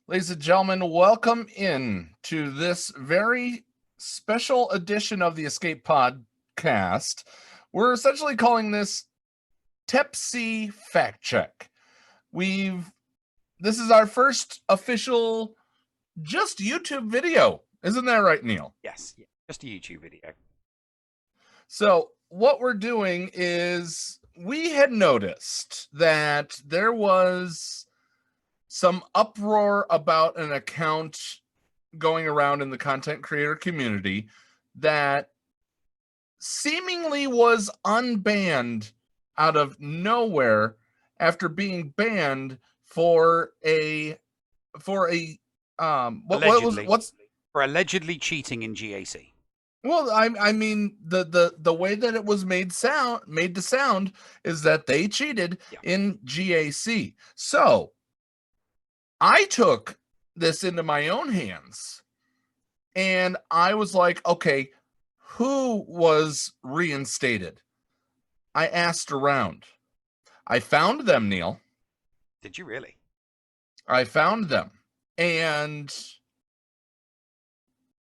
Ladies and gentlemen, welcome in to this very special edition of the Escape Podcast. We're essentially calling this TEPc Fact Check. This is our first official just YouTube video. Isn't that right, Neil? Yes, just a YouTube video. So what we're doing is we had noticed that there was some uproar about an account going around in the content creator community that seemingly was unbanned out of nowhere after being banned for allegedly cheating in GAC. Well, I mean the way that it was made to sound is that they cheated in GAC. So I took this into my own hands and I was like, okay, who was reinstated? I asked around. I found them, Neil. Did you really? I found them. And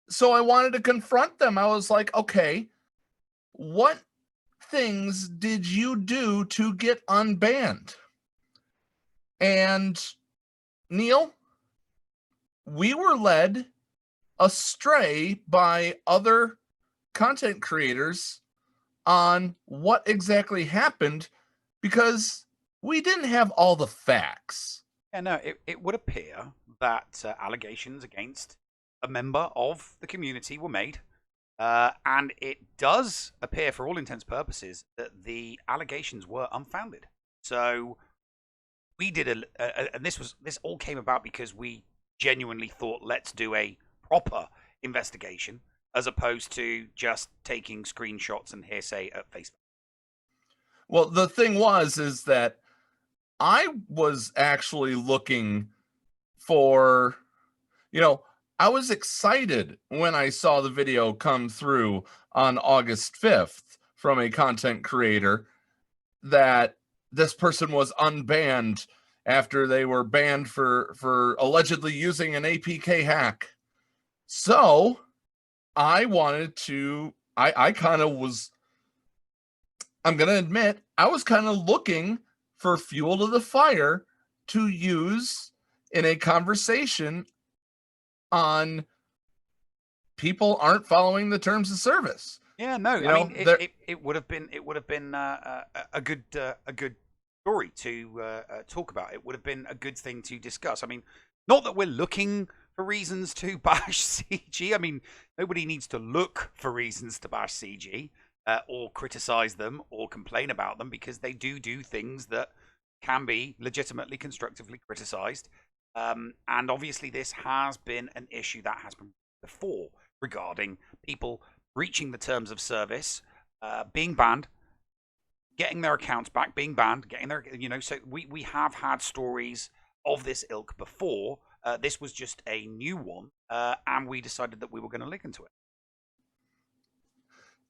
so I wanted to confront them. I was like, okay, what things did you do to get unbanned? And Neil, we were led astray by other content creators on what exactly happened because we didn't have all the facts. Yeah, no, it would appear that allegations against a member of the community were made. And it does appear, for all intents and purposes, that the allegations were unfounded. So we did and this all came about because we genuinely thought, let's do a proper investigation as opposed to just taking screenshots and hearsay at Facebook. Well, the thing is that I was actually looking for, I was excited when I saw the video come through on August 5th from a content creator that this person was unbanned after they were banned for allegedly using an APK hack. So I wanted to, I kind of was, I'm going to admit, I was kind of looking for fuel to the fire to use in a conversation on people aren't following the terms of service. Yeah, no, I mean it would have been a good story to talk about. It would have been a good thing to discuss. I mean, not that we're looking for reasons to bash CG. I mean, nobody needs to look for reasons to bash CG or criticize them or complain about them because they do things that can be legitimately constructively criticized. And obviously, this has been an issue that has been before regarding people breaching the terms of service, being banned, getting their accounts back, being banned, getting their, so we have had stories of this ilk before. This was just a new one, and we decided that we were going to look into it.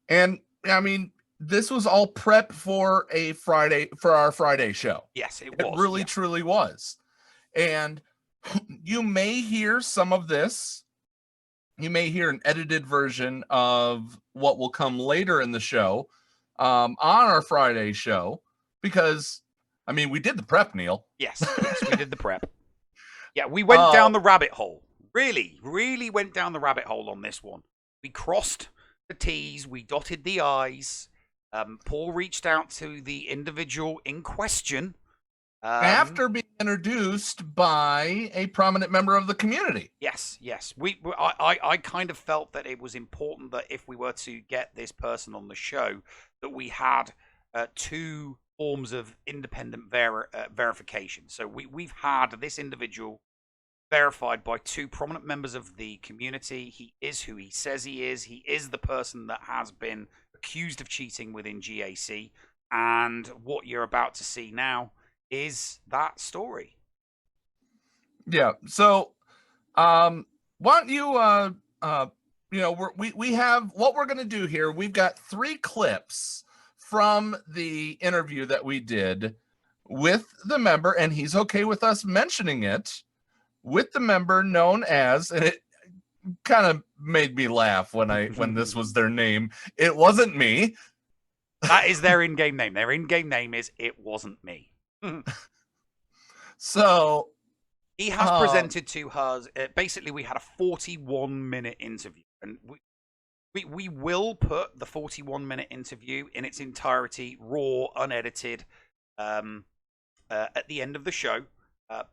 And I mean, this was all prep for our Friday show. Yes, it was. It really, truly was. And you may hear some of this. You may hear an edited version of what will come later in the show on our Friday show because, I mean, we did the prep, Neil. Yes, we did the prep. Yeah, we went down the rabbit hole. Really went down the rabbit hole on this one. We crossed the T's, we dotted the I's. Paul reached out to the individual in question. After being introduced by a prominent member of the community. Yes. I kind of felt that it was important that if we were to get this person on the show, that we had two forms of independent verification. So we've had this individual verified by two prominent members of the community. He is who he says he is. He is the person that has been accused of cheating within GAC. And what you're about to see now is that story. Yeah. So, why don't you, we have what we're going to do here. We've got 3 clips from the interview that we did with the member, and he's okay with us mentioning it. with the member known as, and it kind of made me laugh when this was their name. It wasn't me. That is their in-game name. Their in-game name is It Wasn't Me. So he has presented to us. Basically, we had a 41-minute interview, and we will put the 41-minute interview in its entirety, raw, unedited, at the end of the show.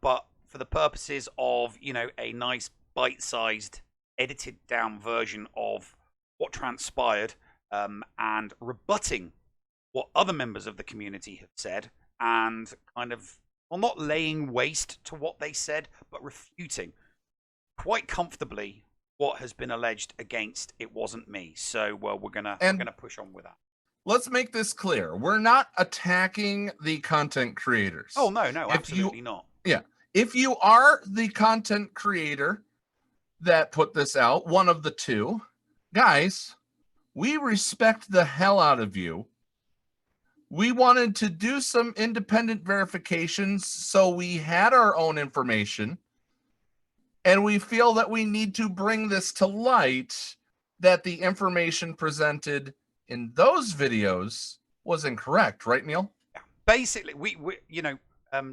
But for the purposes of, you know, a nice bite-sized, edited-down version of what transpired, and rebutting what other members of the community have said, and kind of, well, not laying waste to what they said, but refuting quite comfortably what has been alleged against It Wasn't Me. So we're gonna push on with that. Let's make this clear. We're not attacking the content creators. Oh, no, absolutely not. Yeah. If you are the content creator that put this out, one of the two, guys, we respect the hell out of you. We wanted to do some independent verifications, so we had our own information. And we feel that we need to bring this to light, that the information presented in those videos was incorrect, right, Neil? Yeah. Basically, we you know,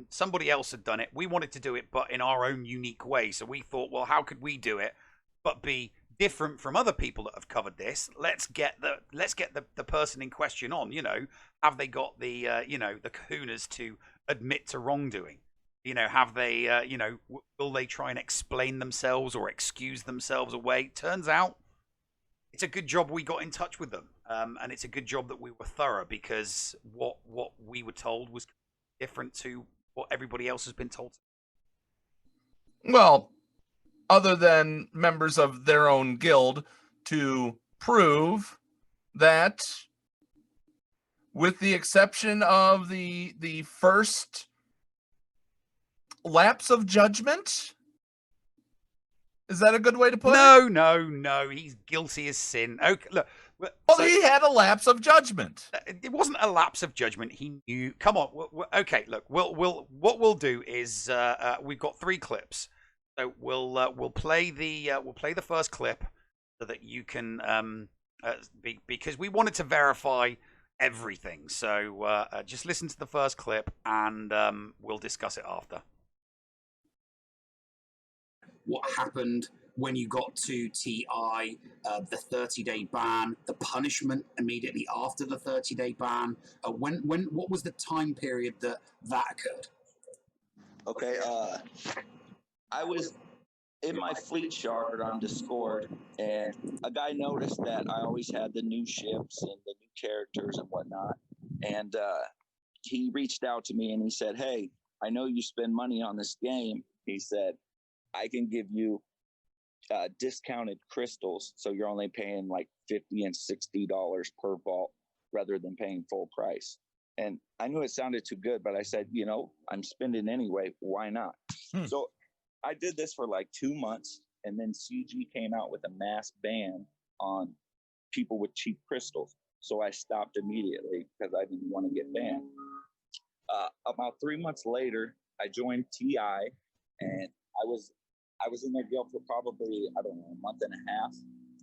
somebody else had done it. We wanted to do it, but in our own unique way. So we thought, well, how could we do it, but be different from other people that have covered this? Let's get the person in question on. You know, have they got the you know, the kahunas to admit to wrongdoing? You know, have they you know, will they try and explain themselves or excuse themselves away? Turns out it's a good job we got in touch with them, and it's a good job that we were thorough, because what we were told was different to what everybody else has been told. Well, other than members of their own guild to prove that, with the exception of the first lapse of judgment. Is that a good way to put it? No. He's guilty as sin. Okay, look. Well, he had a lapse of judgment. It wasn't a lapse of judgment. He knew. Come on. Okay. Look. What we'll do is we've got 3 clips. So we'll play the first clip so that you can because we wanted to verify everything. So just listen to the first clip, and we'll discuss it after. What happened when you got to TI, the 30-day ban, the punishment immediately after the 30-day ban. What was the time period that occurred? Okay, I was in my fleet shard on Discord, and a guy noticed that I always had the new ships and the new characters and whatnot, and he reached out to me and he said, "Hey, I know you spend money on this game." He said, "I can give you discounted crystals, so you're only paying like $50 and $60 per vault rather than paying full price." And I knew it sounded too good, but I said, you know, I'm spending anyway, why not? So I did this for like 2 months, and then CG came out with a mass ban on people with cheap crystals. So I stopped immediately because I didn't want to get banned. About 3 months later, I joined TI, and I was in their guild for probably, I don't know, a month and a half,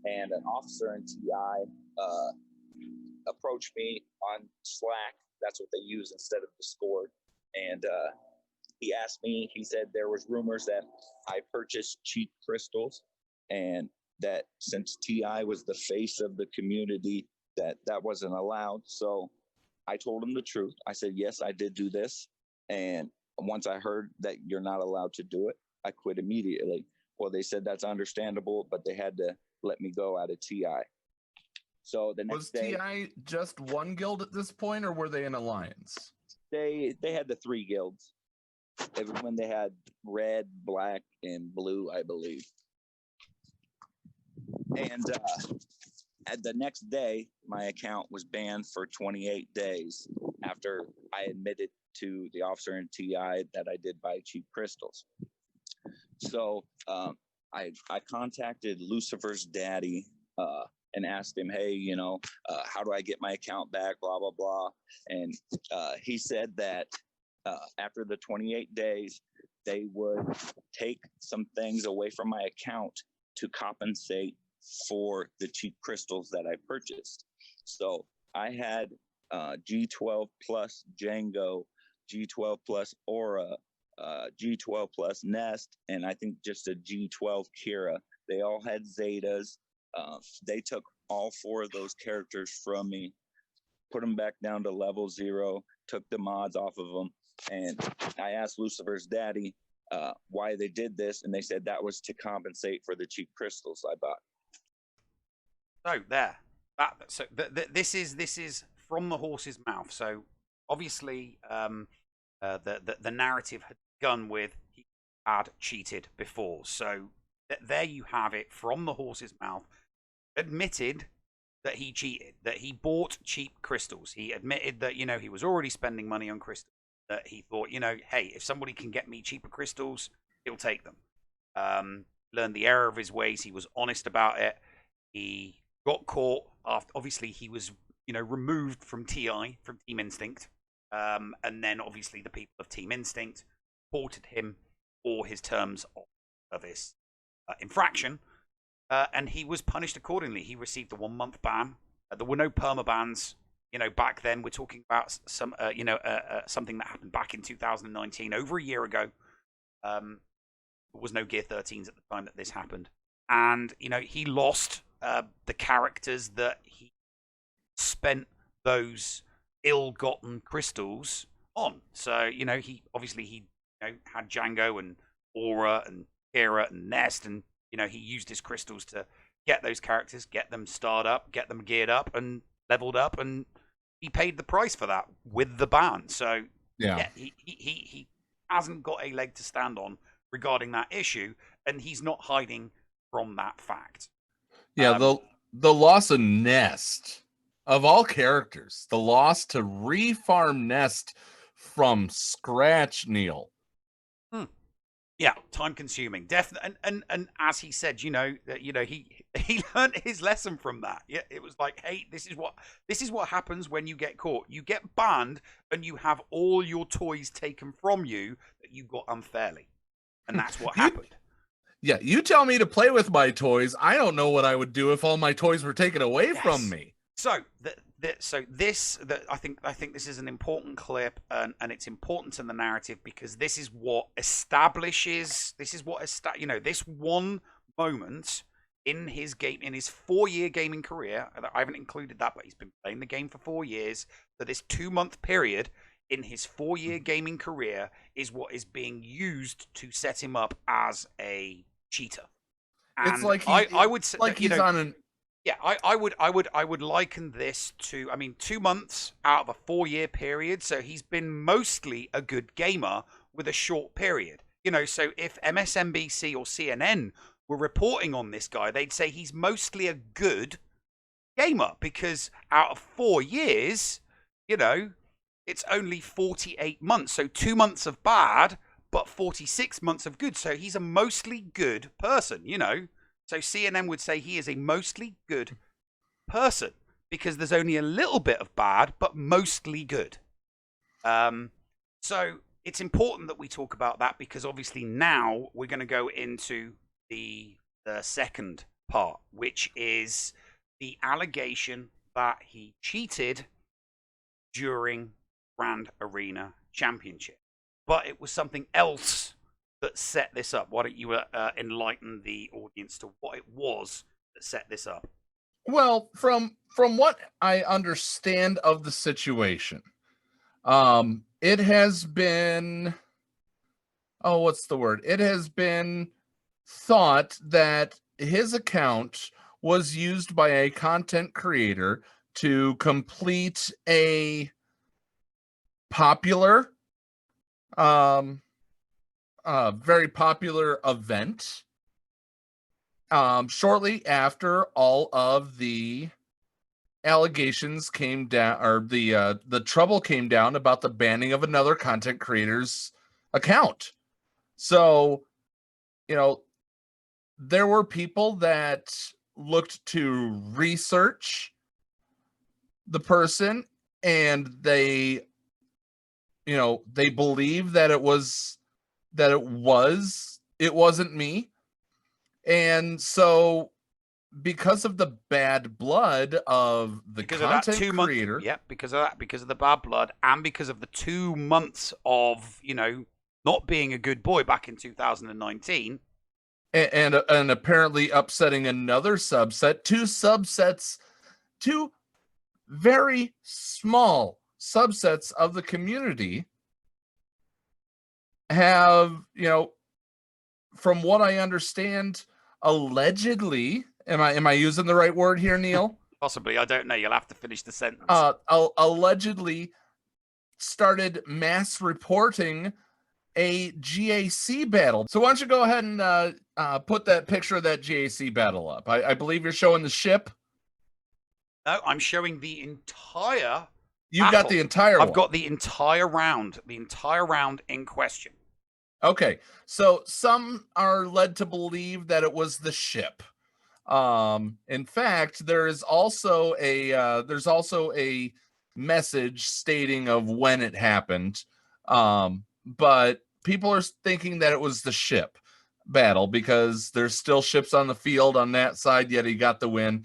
and an officer in TI approached me on Slack. That's what they use instead of Discord. And he asked me, he said there was rumors that I purchased cheap crystals, and that since TI was the face of the community, that wasn't allowed. So I told him the truth. I said, yes, I did do this. And once I heard that you're not allowed to do it, I quit immediately. Well, they said that's understandable, but they had to let me go out of TI. So the next day, was TI just one guild at this point, or were they an alliance? They had the 3 guilds. When they had red, black, and blue, I believe. And at the next day, my account was banned for 28 days after I admitted to the officer in TI that I did buy cheap crystals. So I contacted Lucifer's daddy and asked him, hey, you know, how do I get my account back, blah, blah, blah. And he said that after the 28 days, they would take some things away from my account to compensate for the cheap crystals that I purchased. So I had G12 plus Django, G12 plus Aura, G12 plus Nest, and I think just a G12 Kira. They all had Zetas. They took all 4 of those characters from me, put them back down to level 0, took the mods off of them, and I asked Lucifer's daddy why they did this, and they said that was to compensate for the cheap crystals I bought. So there, this is from the horse's mouth. So obviously, the narrative had begun with he had cheated before. So there you have it from the horse's mouth. Admitted that he cheated, that he bought cheap crystals. He admitted that, he was already spending money on crystals, that he thought, hey, if somebody can get me cheaper crystals, he'll take them. Learned the error of his ways. He was honest about it. He got caught after, obviously, he was, removed from TI, from Team Instinct. And then, obviously, the people of Team Instinct reported him for his terms of service infraction. And he was punished accordingly. He received a 1-month ban. There were no perma bans. Back then we're talking about some, something that happened back in 2019, over a year ago. There was no Gear 13s at the time that this happened, and he lost the characters that he spent those ill-gotten crystals on. So he obviously had Django and Aura and Kira and Nest, and he used his crystals to get those characters, get them starred up, get them geared up and leveled up, and he paid the price for that with the ban. So yeah, he hasn't got a leg to stand on regarding that issue, and he's not hiding from that fact. Yeah, the loss of Nest, of all characters, the loss to refarm Nest from scratch, Neil. Yeah, time consuming, definitely, and as he said, he learned his lesson from that. Yeah, it was like, hey, this is what happens when you get caught. You get banned, and you have all your toys taken from you that you got unfairly, and that's what happened. Yeah, you tell me to play with my toys. I don't know what I would do if all my toys were taken away from me. So I think this is an important clip, and it's important to the narrative, because this is what establishes. This one moment in his 4-year gaming career. I haven't included that, but he's been playing the game for 4 years. So this 2-month period in his 4-year gaming career is what is being used to set him up as a cheater. And it's like I would say, like he's on an. Yeah, I would liken this to, 2 months out of a 4-year period. So he's been mostly a good gamer with a short period. So if MSNBC or CNN were reporting on this guy, they'd say he's mostly a good gamer, because out of 4 years, it's only 48 months. So 2 months of bad, but 46 months of good. So he's a mostly good person, So CNN would say he is a mostly good person, because there's only a little bit of bad, but mostly good. So it's important that we talk about that, because obviously now we're going to go into the second part, which is the allegation that he cheated during Grand Arena Championship. But it was something else that set this up. Why don't you enlighten the audience to what it was that set this up? Well, from what I understand of the situation, it has been, what's the word? It has been thought that his account was used by a content creator to complete a popular, very popular event shortly after all of the allegations came down, or the trouble came down about the banning of another content creator's account. So, there were people that looked to research the person, and they believe that it was that it wasn't me. And so because of the bad blood of the content creator, because of the bad blood, and because of the 2 months of, you know, not being a good boy back in 2019, and apparently upsetting another subset, two very small subsets of the community have, you know, from what I understand, allegedly, am I using the right word here, Neil? Possibly, I don't know. You'll have to finish the sentence. Allegedly started mass reporting a GAC battle. So why don't you go ahead and put that picture of that GAC battle up? I believe you're showing the ship. No, I'm showing the entire. You've got the entire one. I've got the entire round in question. Okay, so some are led to believe that it was the ship. In fact, there's also a message stating of when it happened. But people are thinking that it was the ship battle because there's still ships on the field on that side, yet he got the win.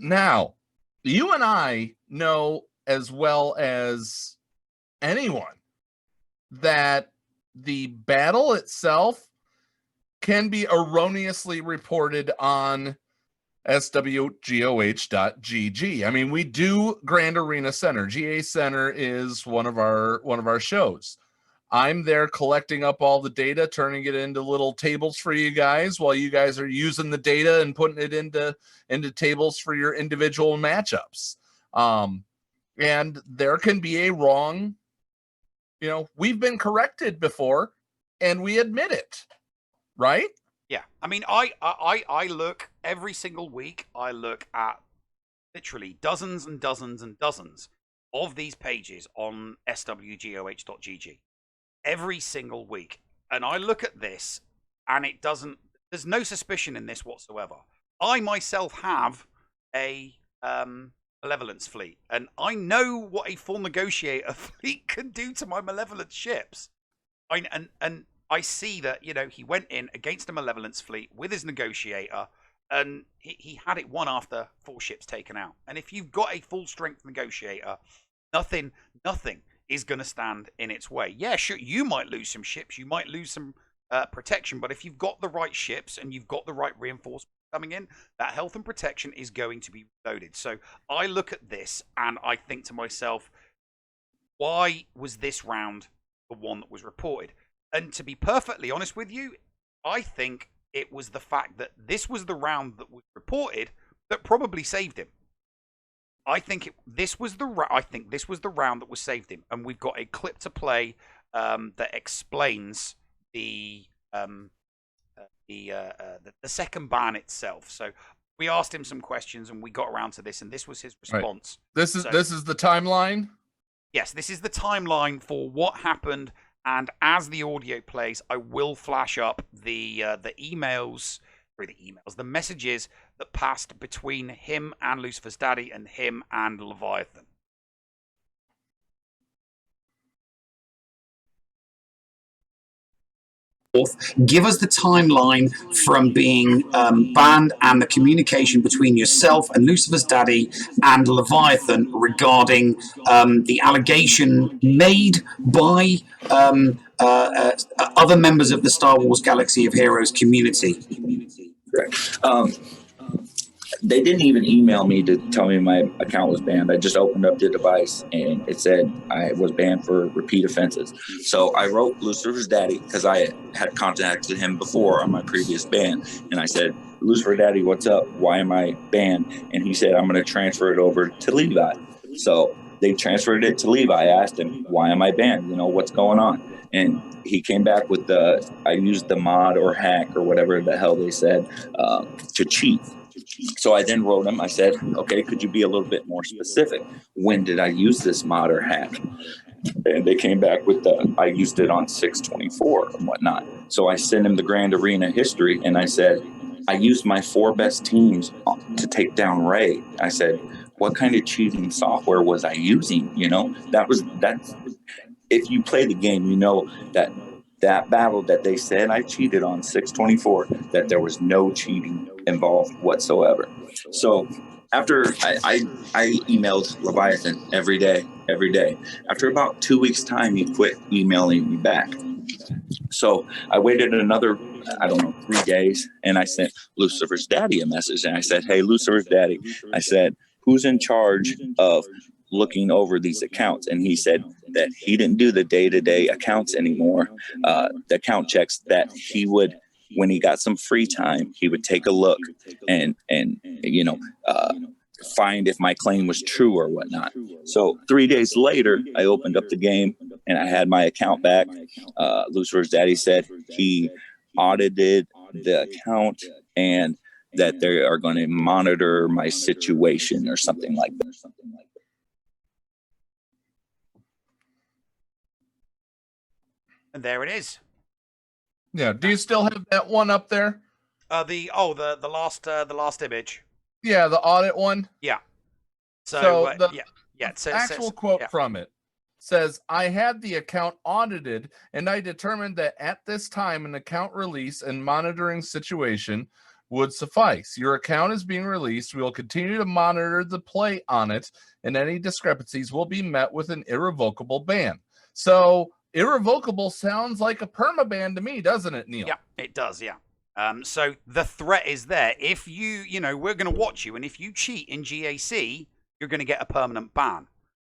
Now, you and I know as well as anyone that the battle itself can be erroneously reported on SWGoH.gg. I mean, we do Grand Arena Center. GA Center is one of our shows. I'm there collecting up all the data, turning it into little tables for you guys while you guys are using the data and putting it into tables for your individual matchups. And there can be a wrong, you know, we've been corrected before and we admit it, right? Yeah. I mean, I look every single week, I look at literally dozens and dozens and dozens of these pages on SWGoH.gg every single week. And I look at this and there's no suspicion in this whatsoever. I myself have a malevolence fleet, and I know what a full negotiator fleet can do to my malevolent ships. And I see that, you know, he went in against a malevolence fleet with his negotiator, and he had it won after 4 ships taken out. And if you've got a full strength negotiator, nothing is going to stand in its way. Yeah, sure, you might lose some ships, you might lose some protection, but if you've got the right ships and you've got the right reinforcements coming in, that health and protection is going to be loaded. So I look at this and I think to myself, why was this round the one that was reported? And to be perfectly honest with you, I think it was the fact that this was the round that was reported that probably saved him. I think this was the round that was saved him, and we've got a clip to play that explains the second ban itself. So we asked him some questions, and we got around to this, and this was his response. Right. This is the timeline. Yes, this is the timeline for what happened. And as the audio plays, I will flash up the messages that passed between him and Lucifer's daddy and him and Leviathan. Give us the timeline from being banned and the communication between yourself and Lucifer's daddy and Leviathan regarding the allegation made by other members of the Star Wars Galaxy of Heroes community. Correct. They didn't even email me to tell me my account was banned. I just opened up the device and it said I was banned for repeat offenses. So I wrote Lucifer's daddy because I had contacted him before on my previous ban. And I said, Lucifer daddy, what's up? Why am I banned? And he said, I'm going to transfer it over to Levi. So they transferred it to Levi. I asked him, why am I banned? You know, what's going on? And he came back with I used the mod or hack or whatever the hell they said to cheat. So I then wrote him, I said, okay, could you be a little bit more specific? When did I use this mod or hack? And they came back with I used it on 6/24 and whatnot. So I sent him the Grand Arena history and I said, I used my 4 best teams to take down Ray. I said, what kind of cheating software was I using? You know, that's if you play the game, you know that that battle that they said I cheated on 624, that there was no cheating involved whatsoever. So after I emailed Leviathan every day. After about 2 weeks' time, he quit emailing me back. So I waited another, I don't know, 3 days, and I sent Lucifer's daddy a message. And I said, hey, Lucifer's daddy, I said, who's in charge of looking over these accounts? And he said that he didn't do the day-to-day accounts anymore, the account checks, that he would, when he got some free time, he would take a look and find if my claim was true or whatnot. So 3 days later, I opened up the game and I had my account back. Lucifer's daddy said he audited the account and that they are going to monitor my situation or something like that. And there it is. Yeah. Do you still have that one up there? The last image. Yeah, the audit one. Yeah. So the actual quote from it says, I had the account audited and I determined that at this time an account release and monitoring situation would suffice. Your account is being released. We will continue to monitor the play on it, and any discrepancies will be met with an irrevocable ban. So irrevocable sounds like a permaban to me, doesn't it, Neil? Yeah, it does, yeah. So the threat is there. If we're going to watch you, and if you cheat in GAC, you're going to get a permanent ban,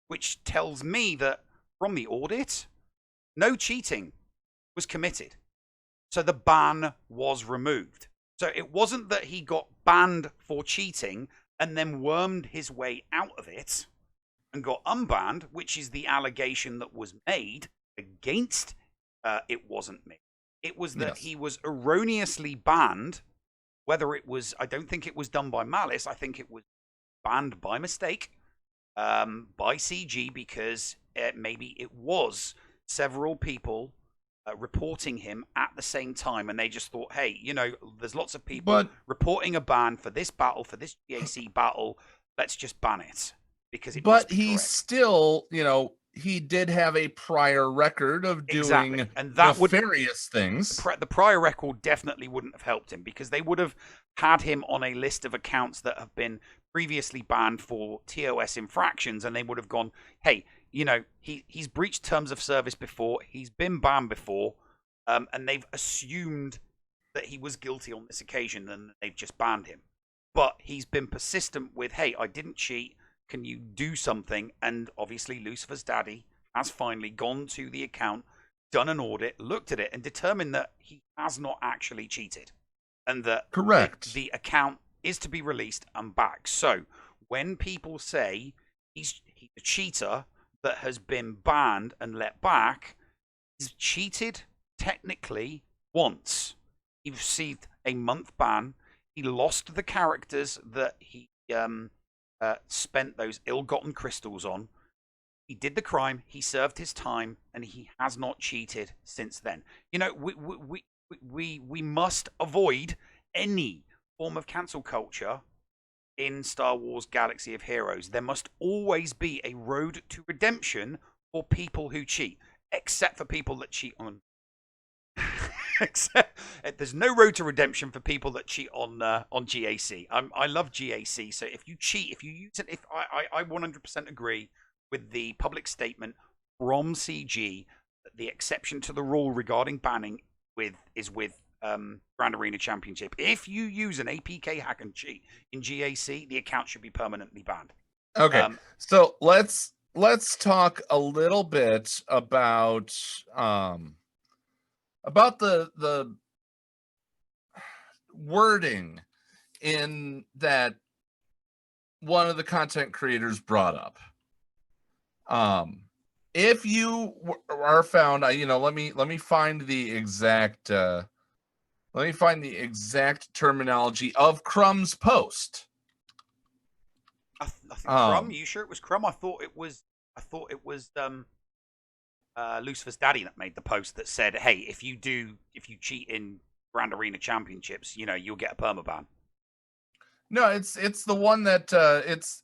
which tells me that from the audit, no cheating was committed. So the ban was removed. So it wasn't that he got banned for cheating and then wormed his way out of it and got unbanned, which is the allegation that was made against ItWasntMe. It was that he was erroneously banned, whether it was, I don't think it was done by malice. I think it was banned by mistake by CG, because maybe it was several people reporting him at the same time, and they just thought, hey, there's lots of people reporting a ban for this battle, for this GAC battle, let's just ban it because it must be correct. Still, he did have a prior record of doing and that nefarious things. The prior record definitely wouldn't have helped him, because they would have had him on a list of accounts that have been previously banned for TOS infractions, and they would have gone, hey, he's breached terms of service before, he's been banned before, and they've assumed that he was guilty on this occasion, and they've just banned him. But he's been persistent with, hey, I didn't cheat, can you do something? And obviously Lucifer's daddy has finally gone to the account, done an audit, looked at it, and determined that he has not actually cheated, and that the account is to be released and back. So when people say he's a cheater that has been banned and let back, he's cheated technically once. He received a month ban. He lost the characters that he spent those ill-gotten crystals on. He did the crime, he served his time, and he has not cheated since then. We must avoid any form of cancel culture in Star Wars Galaxy of Heroes. There must always be a road to redemption for people who cheat, except for people that cheat on except there's no road to redemption for people that cheat on GAC. I love GAC, so if you cheat, if you use it, I 100% agree with the public statement from CG that the exception to the rule regarding banning is with Grand Arena Championship. If you use an APK hack and cheat in GAC, the account should be permanently banned. Okay, so let's talk a little bit about the wording in that one of the content creators brought up. If you are found, let me find the exact terminology of Crumb's post. I think Crumb. You sure it was Crumb? I thought it was Lucifer's daddy that made the post that said, "Hey, if you cheat in Grand Arena Championships, you'll get a permaban." No, it's the one that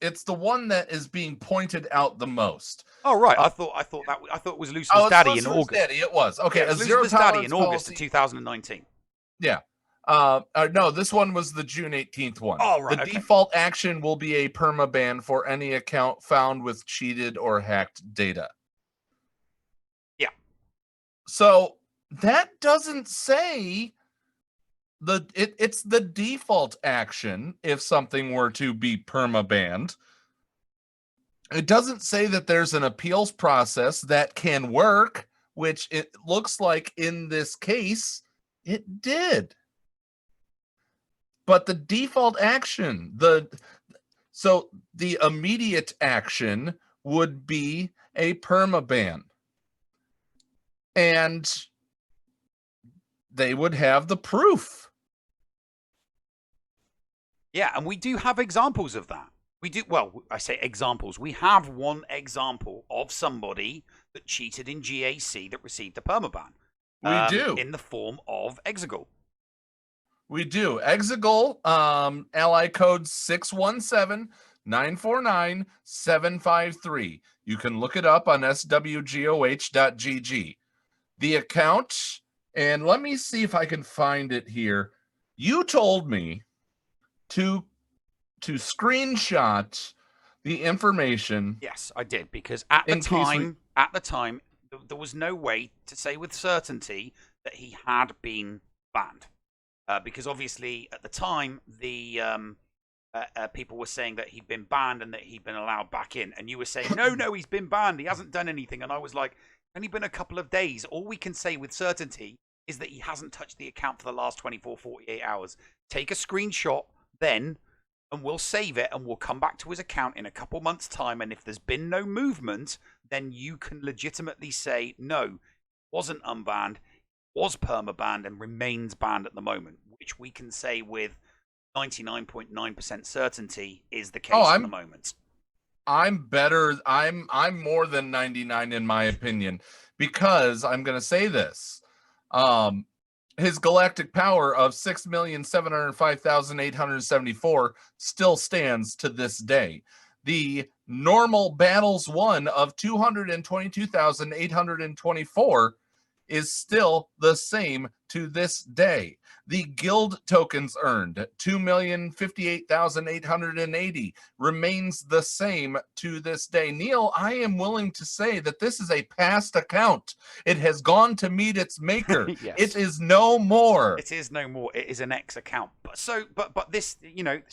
it's the one that is being pointed out the most. Oh right, Uh, I thought it was Lucifer's daddy in Lucifer's August. Daddy, it was. Okay, Yeah, it a was zero Lucifer's daddy tolerance in August of policy. 2019. Yeah. No, this one was the June 18th one. Oh, right, The okay. default action will be a permaban for any account found with cheated or hacked data. Yeah. So that doesn't say it's the default action if something were to be permabanned. It doesn't say that there's an appeals process that can work, which it looks like in this case it did. But the default action, the immediate action would be a permaban. And they would have the proof. Yeah, and we do have examples of that. We do, well, I say examples. We have one example of somebody that cheated in GAC that received a permaban. We do. In the form of SWGoH. We do. SWGoH, ally code 617-949-753. You can look it up on SWGoH.gg. The account, and let me see if I can find it here. You told me to screenshot the information. Yes, I did, because at the time, there was no way to say with certainty that he had been banned. Because obviously at the time the people were saying that he'd been banned and that he'd been allowed back in, and you were saying no, he's been banned, he hasn't done anything, and I was like, only been a couple of days. All we can say with certainty is that he hasn't touched the account for the last 48 hours. Take a screenshot then, and we'll save it, and we'll come back to his account in a couple months' time, and if there's been no movement, then you can legitimately say no, wasn't unbanned, was perma-banned, and remains banned at the moment, which we can say with 99.9% certainty is the case at the moment. I'm better. I'm more than 99 in my opinion, because I'm going to say this. His galactic power of 6,705,874 still stands to this day. The normal battles won of 222,824 is still the same to this day. The guild tokens earned, 2,058,880, remains the same to this day. Neil, I am willing to say that this is a past account. It has gone to meet its maker. Yes. It is no more. It is no more. It is an X account. But this, that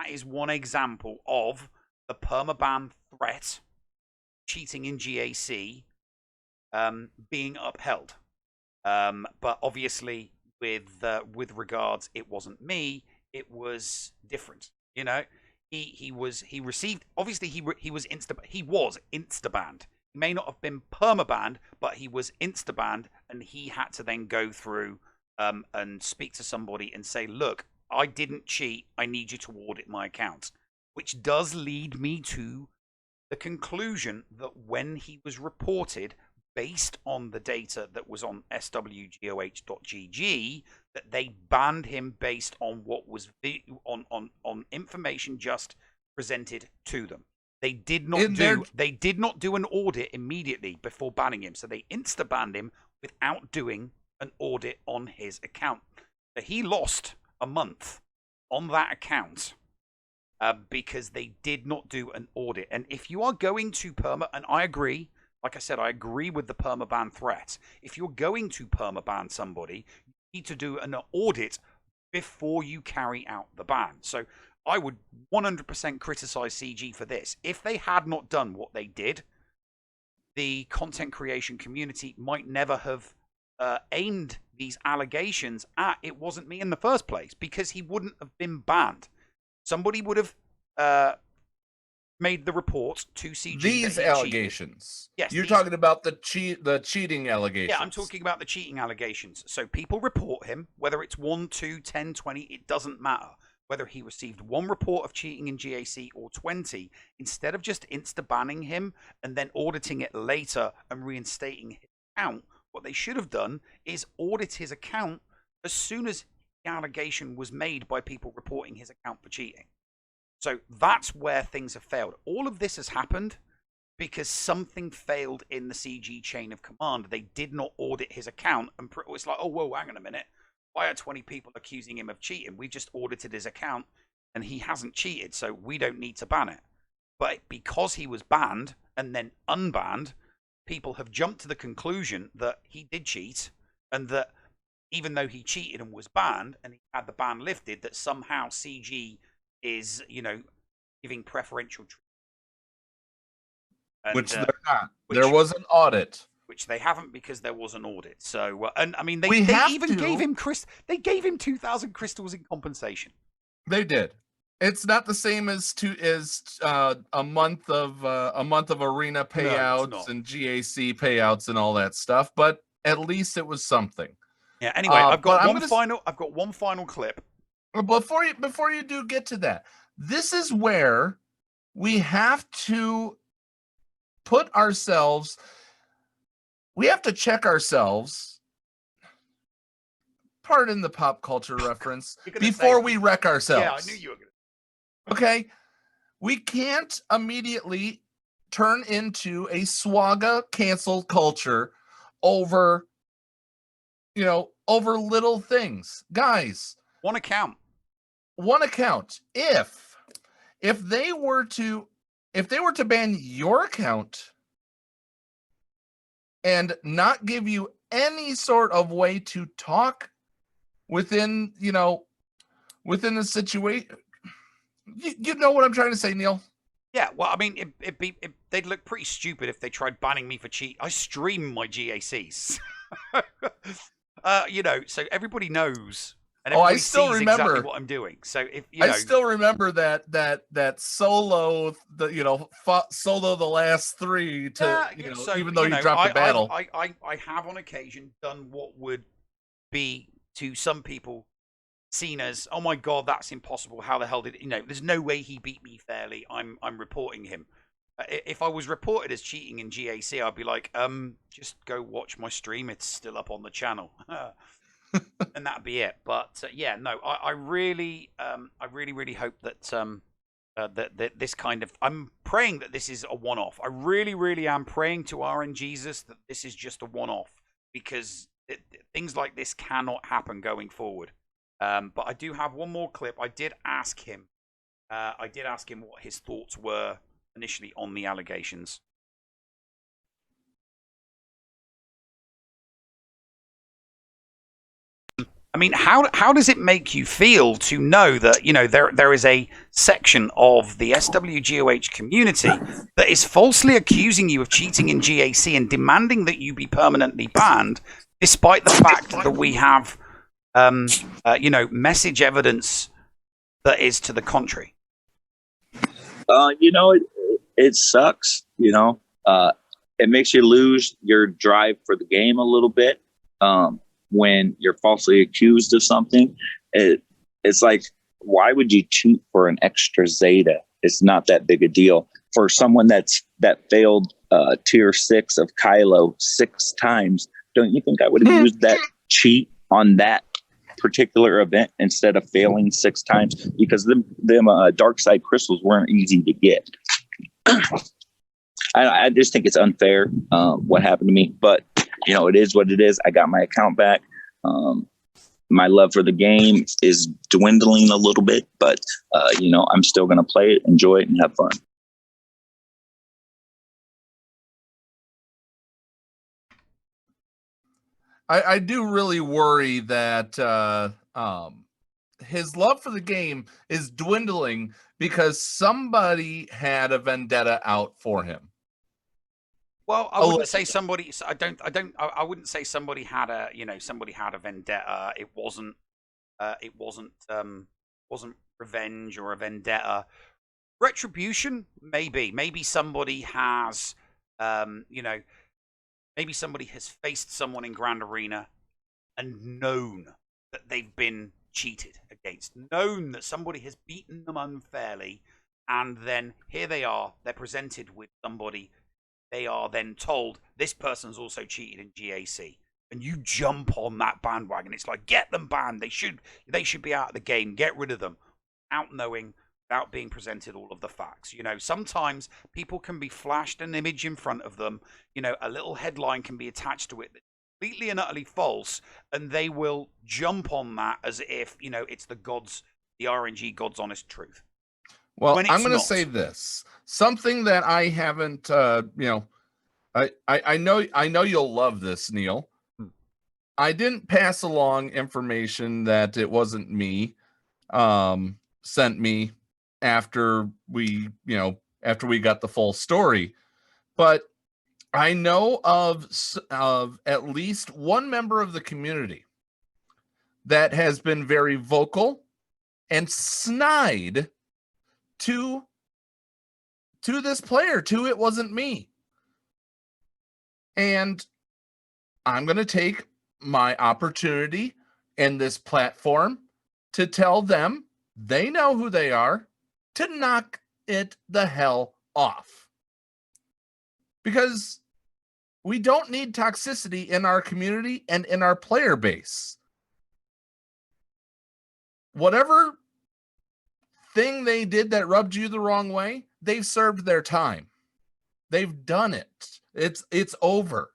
is one example of the permaban threat, cheating in GAC, being upheld. But obviously with regards, it wasn't me, it was different. He was insta-banned. He may not have been perma-banned, but he was insta-banned, and he had to then go through and speak to somebody and say, look, I didn't cheat, I need you to audit my account. Which does lead me to the conclusion that when he was reported, based on the data that was on SWGoH.gg, that they banned him based on what was on information just presented to them. They did not do an audit immediately before banning him, so they insta-banned him without doing an audit on his account. So he lost a month on that account because they did not do an audit. And if you are going to perma, and I agree. Like I said, I agree with the permaban threat. If you're going to permaban somebody, you need to do an audit before you carry out the ban. So I would 100% criticize CG for this. If they had not done what they did, the content creation community might never have aimed these allegations at It Wasn't Me in the first place, because he wouldn't have been banned. Somebody would have made the report to CG. These allegations. Yes, you're talking about the cheating allegations. Yeah, I'm talking about the cheating allegations. So people report him, whether it's 1, 2, 10, 20, it doesn't matter. Whether he received one report of cheating in GAC or 20, instead of just insta-banning him and then auditing it later and reinstating his account, what they should have done is audit his account as soon as the allegation was made by people reporting his account for cheating. So that's where things have failed. All of this has happened because something failed in the CG chain of command. They did not audit his account, and it's like, oh, whoa, hang on a minute. Why are 20 people accusing him of cheating? We just audited his account, and he hasn't cheated, so we don't need to ban it. But because he was banned and then unbanned, people have jumped to the conclusion that he did cheat, and that even though he cheated and was banned, and he had the ban lifted, that somehow CG is, giving preferential treatment. Which they're not. There was an audit. Which they haven't, because there was an audit. So, and I mean, they even gave him they gave him 2,000 crystals in compensation. They did. It's not the same as a month of arena payouts and GAC payouts and all that stuff, but at least it was something. Yeah. Anyway, I've got one final clip. Before you do get to that, this is where we have to put ourselves. We have to check ourselves. Pardon the pop culture reference. Before we wreck ourselves. Yeah, I knew you were going to. Okay, we can't immediately turn into a SWGoH cancel culture over little things, guys. One account. If they were to ban your account and not give you any sort of way to talk within the situation, you know what I'm trying to say, Neil? Yeah, well, I mean, they'd look pretty stupid if they tried banning me for cheat. I stream my GACs, so everybody knows. And I still remember exactly what I'm doing. So I still remember that solo, solo the last three to even though you dropped the battle. I have on occasion done what would be to some people seen as, oh my god, that's impossible. How the hell did there's no way he beat me fairly. I'm reporting him. If I was reported as cheating in GAC, I'd be like, just go watch my stream. It's still up on the channel. And that'd be it. But I really hope that that this kind of, I'm praying that this is a one-off. I really am praying to RNGesus that this is just a one-off, because things like this cannot happen going forward. But I do have one more clip. I did ask him what his thoughts were initially on the allegations. I mean, how does it make you feel to know that there is a section of the SWGoH community that is falsely accusing you of cheating in GAC and demanding that you be permanently banned, despite the fact that we have message evidence that is to the contrary? It sucks. It makes you lose your drive for the game a little bit. When you're falsely accused of something, it's like, why would you cheat for an extra Zeta? It's not that big a deal. For someone that failed tier 6 of Kylo 6 times, don't you think I would have used that cheat on that particular event instead of failing 6 times? Because them dark side crystals weren't easy to get. I just think it's unfair what happened to me, but it is what it is. I got my account back. My love for the game is dwindling a little bit, but I'm still going to play it, enjoy it, and have fun. I do really worry that his love for the game is dwindling because somebody had a vendetta out for him. Well, I wouldn't say somebody. I wouldn't say somebody had a somebody had a vendetta. It wasn't revenge or a vendetta. Retribution, maybe. Maybe somebody has maybe somebody has faced someone in Grand Arena and known that they've been cheated against, known that somebody has beaten them unfairly, and then here they are, they're presented with somebody. They are then told, this person's also cheated in GAC. and you jump on that bandwagon. It's like, get them banned. They should be out of the game. Get rid of them. Without knowing, without being presented all of the facts. You know, sometimes people can be flashed an image in front of them. You know, a little headline can be attached to it that's completely and utterly false, and they will jump on that as if, you know, it's the RNG God's honest truth. Well, I'm going to say this. Something that I haven't, you know, I know you'll love this, Neil. I didn't pass along information that it wasn't me, sent me after we got the full story. But I know of at least one member of the community that has been very vocal and snide to this player, to It Wasn't Me. And I'm going to take my opportunity in this platform to tell them, they know who they are, to knock it the hell off. Because we don't need toxicity in our community and in our player base. Whatever thing they did that rubbed you the wrong way, they've served their time. They've done it. It's over.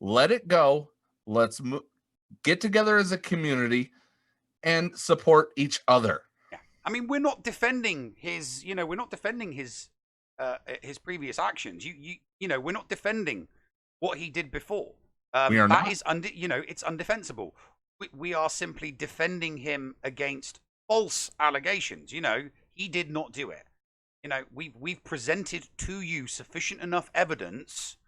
Let it go. Let's get together as a community and support each other. Yeah. I mean, we're not defending his, you know, we're not defending his previous actions. You know, we're not defending what he did before. We are not. You know, it's undefensible. We are simply defending him against false allegations. You know, he did not do it. You know, we've presented to you sufficient enough evidence,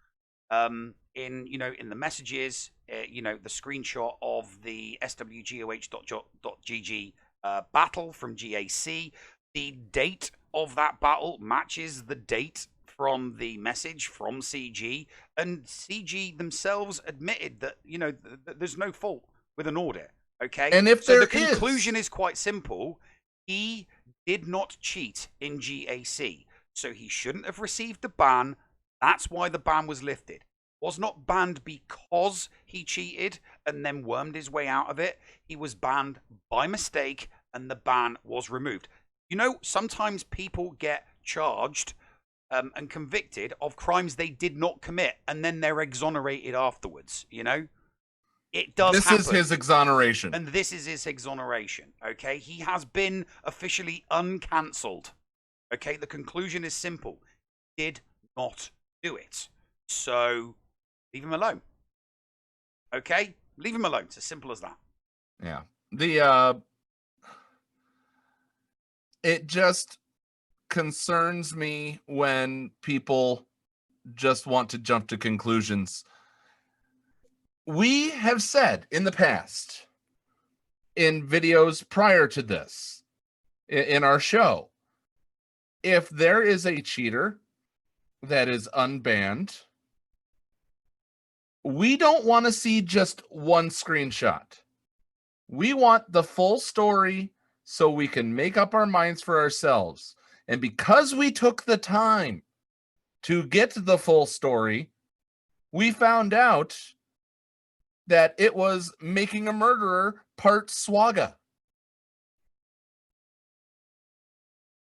in the messages, you know, the screenshot of the SWGoH.gg battle from GAC. The date of that battle matches the date from the message from CG, and CG themselves admitted that, you know, there's no fault with an audit. Okay, and if so the conclusion is quite simple: he did not cheat in GAC, so he shouldn't have received the ban. That's why the ban was lifted. Was not banned because he cheated and then wormed his way out of it. He was banned by mistake, and the ban was removed. You know, sometimes people get charged and convicted of crimes they did not commit, and then they're exonerated afterwards. You know, it does happen. This is his exoneration. And this is his exoneration, okay? He has been officially uncancelled, okay? The conclusion is simple. He did not do it. So, leave him alone, okay? Leave him alone. It's as simple as that. Yeah. It just concerns me when people just want to jump to conclusions. We have said in the past, in videos prior to this, in our show, if there is a cheater that is unbanned, we don't want to see just one screenshot. We want the full story so we can make up our minds for ourselves. And because we took the time to get the full story, we found out that it was Making a Murderer part SWGoH.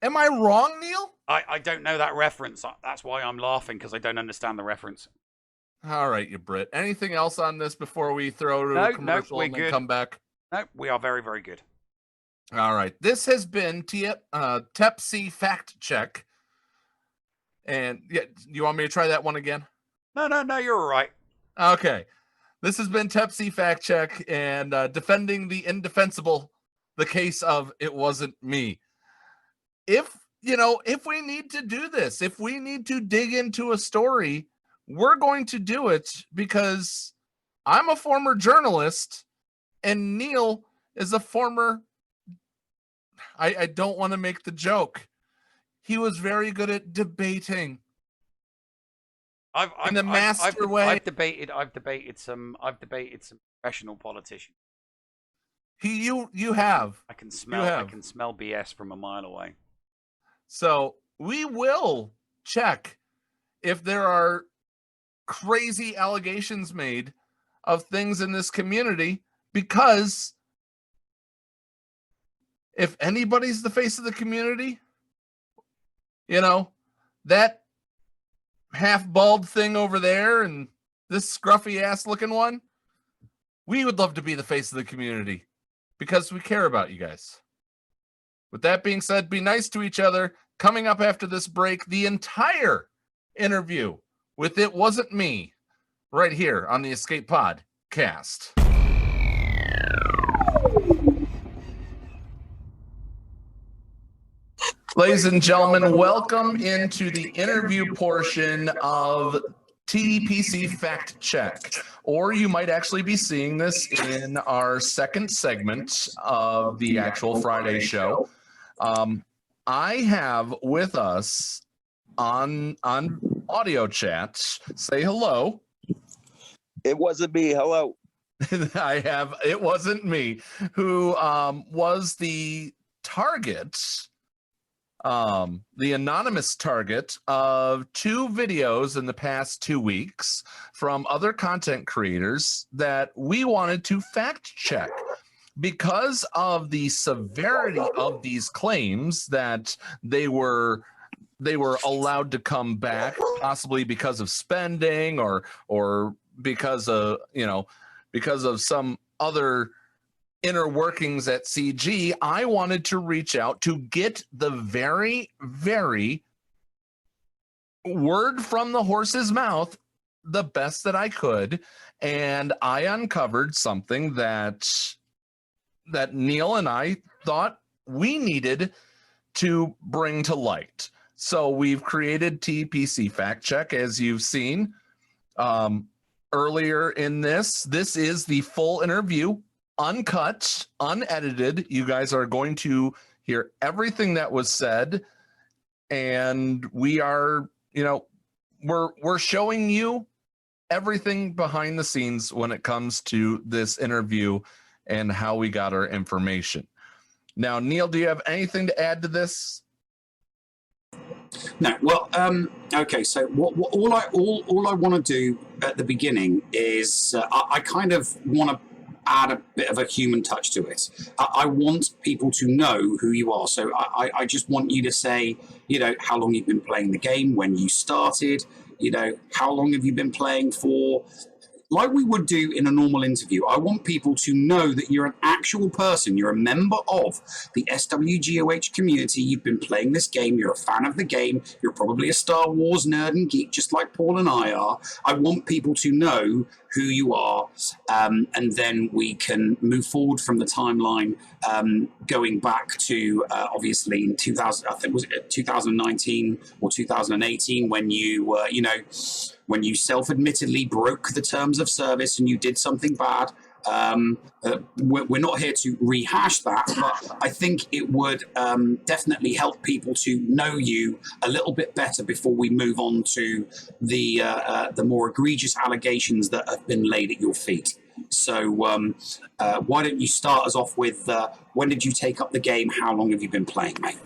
Am I wrong, Neil? I don't know that reference. That's why I'm laughing, because I don't understand the reference. All right, you Brit. Anything else on this before we throw to a commercial and then come back? No, we are very, very good. All right. This has been TEPc Fact Check. And yeah, you want me to try that one again? No, you're all right. Okay. This has been TEPc Fact Check and defending the indefensible, the case of It Wasn't Me. If we need to do this, if we need to dig into a story, we're going to do it, because I'm a former journalist and Neil is a former, I don't want to make the joke. He was very good at debating. I've debated some professional politicians. You have. I can smell BS from a mile away. So we will check if there are crazy allegations made of things in this community, because if anybody's the face of the community, you know, that half bald thing over there and this scruffy ass looking one, we would love to be the face of the community because we care about you guys. With that being said, be nice to each other. Coming up after this break, the entire interview with It Wasn't Me, right here on the Escape Podcast. Ladies and gentlemen, welcome into the interview portion of TEPc Fact Check, or you might actually be seeing this in our second segment of the actual Friday show. I have with us on audio chat, say hello. It wasn't me. Hello. I have It Wasn't Me, who was the target, the anonymous target of 2 videos in the past 2 weeks from other content creators that we wanted to fact check. Because of the severity of these claims that they were allowed to come back, possibly because of spending or because of, because of some other inner workings at CG, I wanted to reach out to get the very, very word from the horse's mouth the best that I could. And I uncovered something that Neil and I thought we needed to bring to light. So we've created TEPc Fact Check, as you've seen earlier in this. This is the full interview, uncut, unedited. You guys are going to hear everything that was said, and we are, we're showing you everything behind the scenes when it comes to this interview and how we got our information. Now, Neil, do you have anything to add to this? No. Well, okay. So all I want to do at the beginning is I kind of want to add a bit of a human touch to it. I want people to know who you are. So I just want you to say, how long you've been playing the game, when you started, how long have you been playing for. Like we would do in a normal interview, I want people to know that you're an actual person. You're a member of the SWGoH community. You've been playing this game. You're a fan of the game. You're probably a Star Wars nerd and geek, just like Paul and I are. I want people to know who you are, and then we can move forward from the timeline, going back to obviously in 2000, I think was it 2019 or 2018, when you were, when you self-admittedly broke the terms of service and you did something bad. We're not here to rehash that, but I think it would definitely help people to know you a little bit better before we move on to the more egregious allegations that have been laid at your feet. So why don't you start us off with when did you take up the game? How long have you been playing, mate?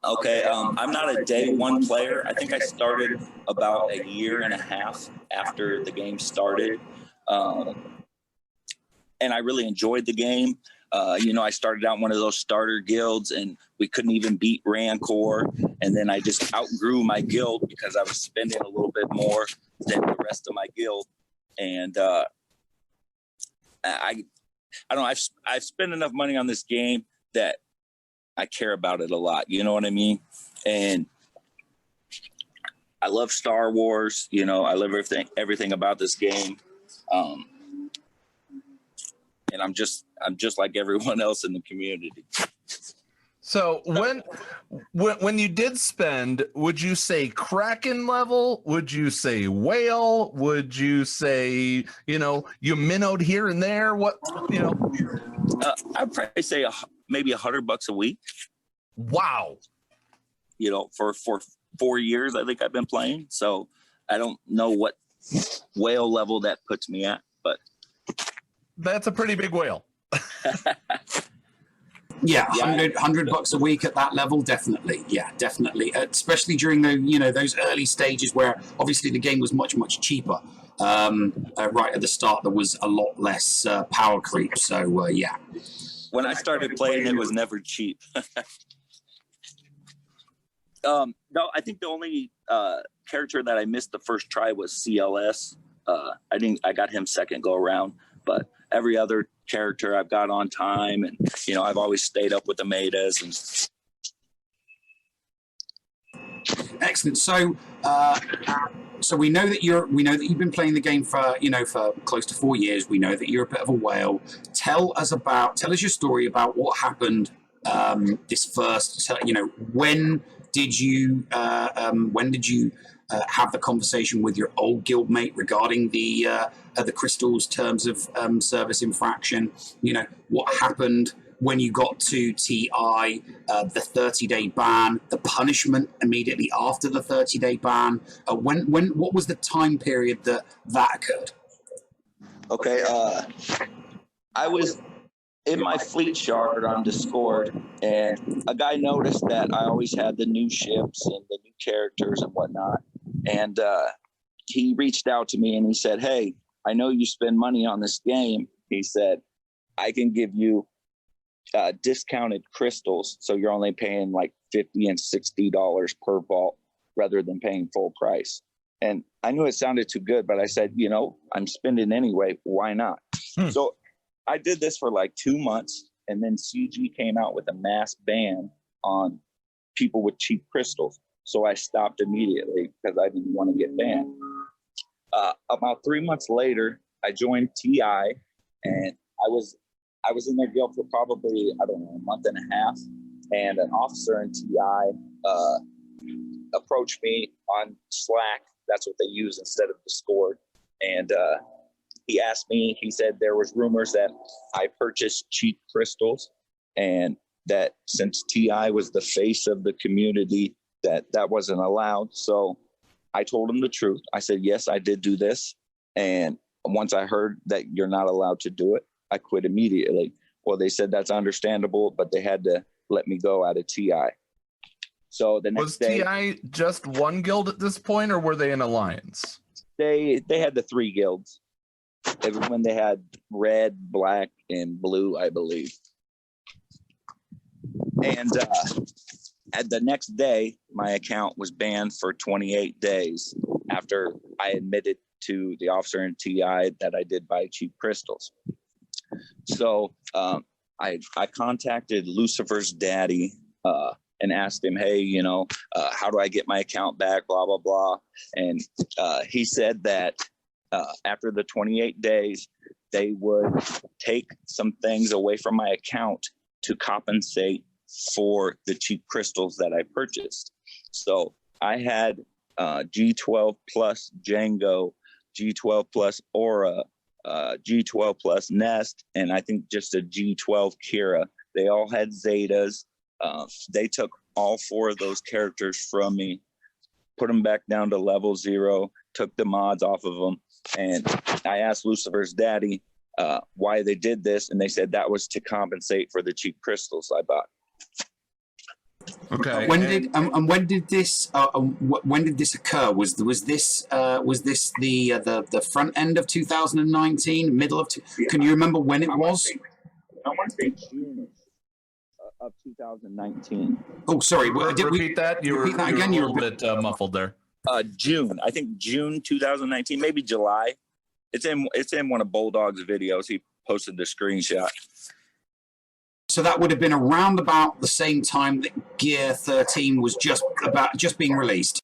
Okay, I'm not a day one player. I think I started about a year and a half after the game started. And I really enjoyed the game. I started out in one of those starter guilds and we couldn't even beat Rancor. And then I just outgrew my guild because I was spending a little bit more than the rest of my guild. And I don't know, I've spent enough money on this game that I care about it a lot. You know what I mean? And I love Star Wars. I love everything about this game. And I'm just like everyone else in the community. So when you did spend, would you say Kraken level? Would you say whale? Would you say, you minnowed here and there? What, I'd probably say maybe $100 a week. Wow. For 4 years, I think I've been playing. So I don't know what whale level that puts me at, but that's a pretty big whale. Yeah, $100 a week at that level, definitely. Yeah, definitely. Especially during those early stages where obviously the game was much, much cheaper. right at the start, there was a lot less power creep. So yeah. When I started playing, it was never cheap. No, I think the only character that I missed the first try was CLS. I got him second go around, but every other character I've got on time, and I've always stayed up with the metas. And excellent. So we know that you've been playing the game for close to 4 years. We know that you're a bit of a whale. Tell us your story about what happened this first. When did you have the conversation with your old guildmate regarding the crystals terms of service infraction? What happened when you got to TI, the 30-day ban, the punishment immediately after the 30-day ban? What was the time period that occurred? Okay, I was in my fleet shard on Discord, and a guy noticed that I always had the new ships and the new characters and whatnot. And he reached out to me and he said, "Hey, I know you spend money on this game." He said, "I can give you discounted crystals, so you're only paying like $50 and $60 per vault rather than paying full price." And I knew it sounded too good, but I said, I'm spending anyway. Why not? So I did this for like 2 months, and then CG came out with a mass ban on people with cheap crystals. So I stopped immediately because I didn't want to get banned. About 3 months later, I joined TI, and I was in their guild for probably, I don't know, a month and a half. And an officer in TI approached me on Slack. That's what they use instead of Discord. And he asked me, he said there was rumors that I purchased cheap crystals, and that since TI was the face of the community, that wasn't allowed. So I told him the truth. I said, yes, I did do this. And once I heard that you're not allowed to do it, I quit immediately. Well, they said that's understandable, but they had to let me go out of TI. So the next day, TI just one guild at this point, or were they an alliance? They had the 3 guilds. It was when they had red, black, and blue, I believe. And at the next day, my account was banned for 28 days after I admitted to the officer in TI that I did buy cheap crystals. So I contacted Lucifer's daddy and asked him, hey, how do I get my account back, blah, blah, blah. And he said that after the 28 days, they would take some things away from my account to compensate for the cheap crystals that I purchased. So I had G12 plus Django, G12 plus Aura, G12 plus Nest, and I think just a G12 Kira. They all had Zetas. They took all 4 of those characters from me, put them back down to level 0, took the mods off of them. And I asked Lucifer's daddy why they did this, and they said that was to compensate for the cheap crystals I bought. Okay. When did this occur? Was this the front end of 2019, middle of? Can you remember when it was? I want to say June of 2019. Oh, sorry. Repeat that. You were a little bit muffled there. June. I think June 2019, maybe July. It's in one of Bulldog's videos. He posted the screenshot. So that would have been around about the same time that Gear 13 was just being released.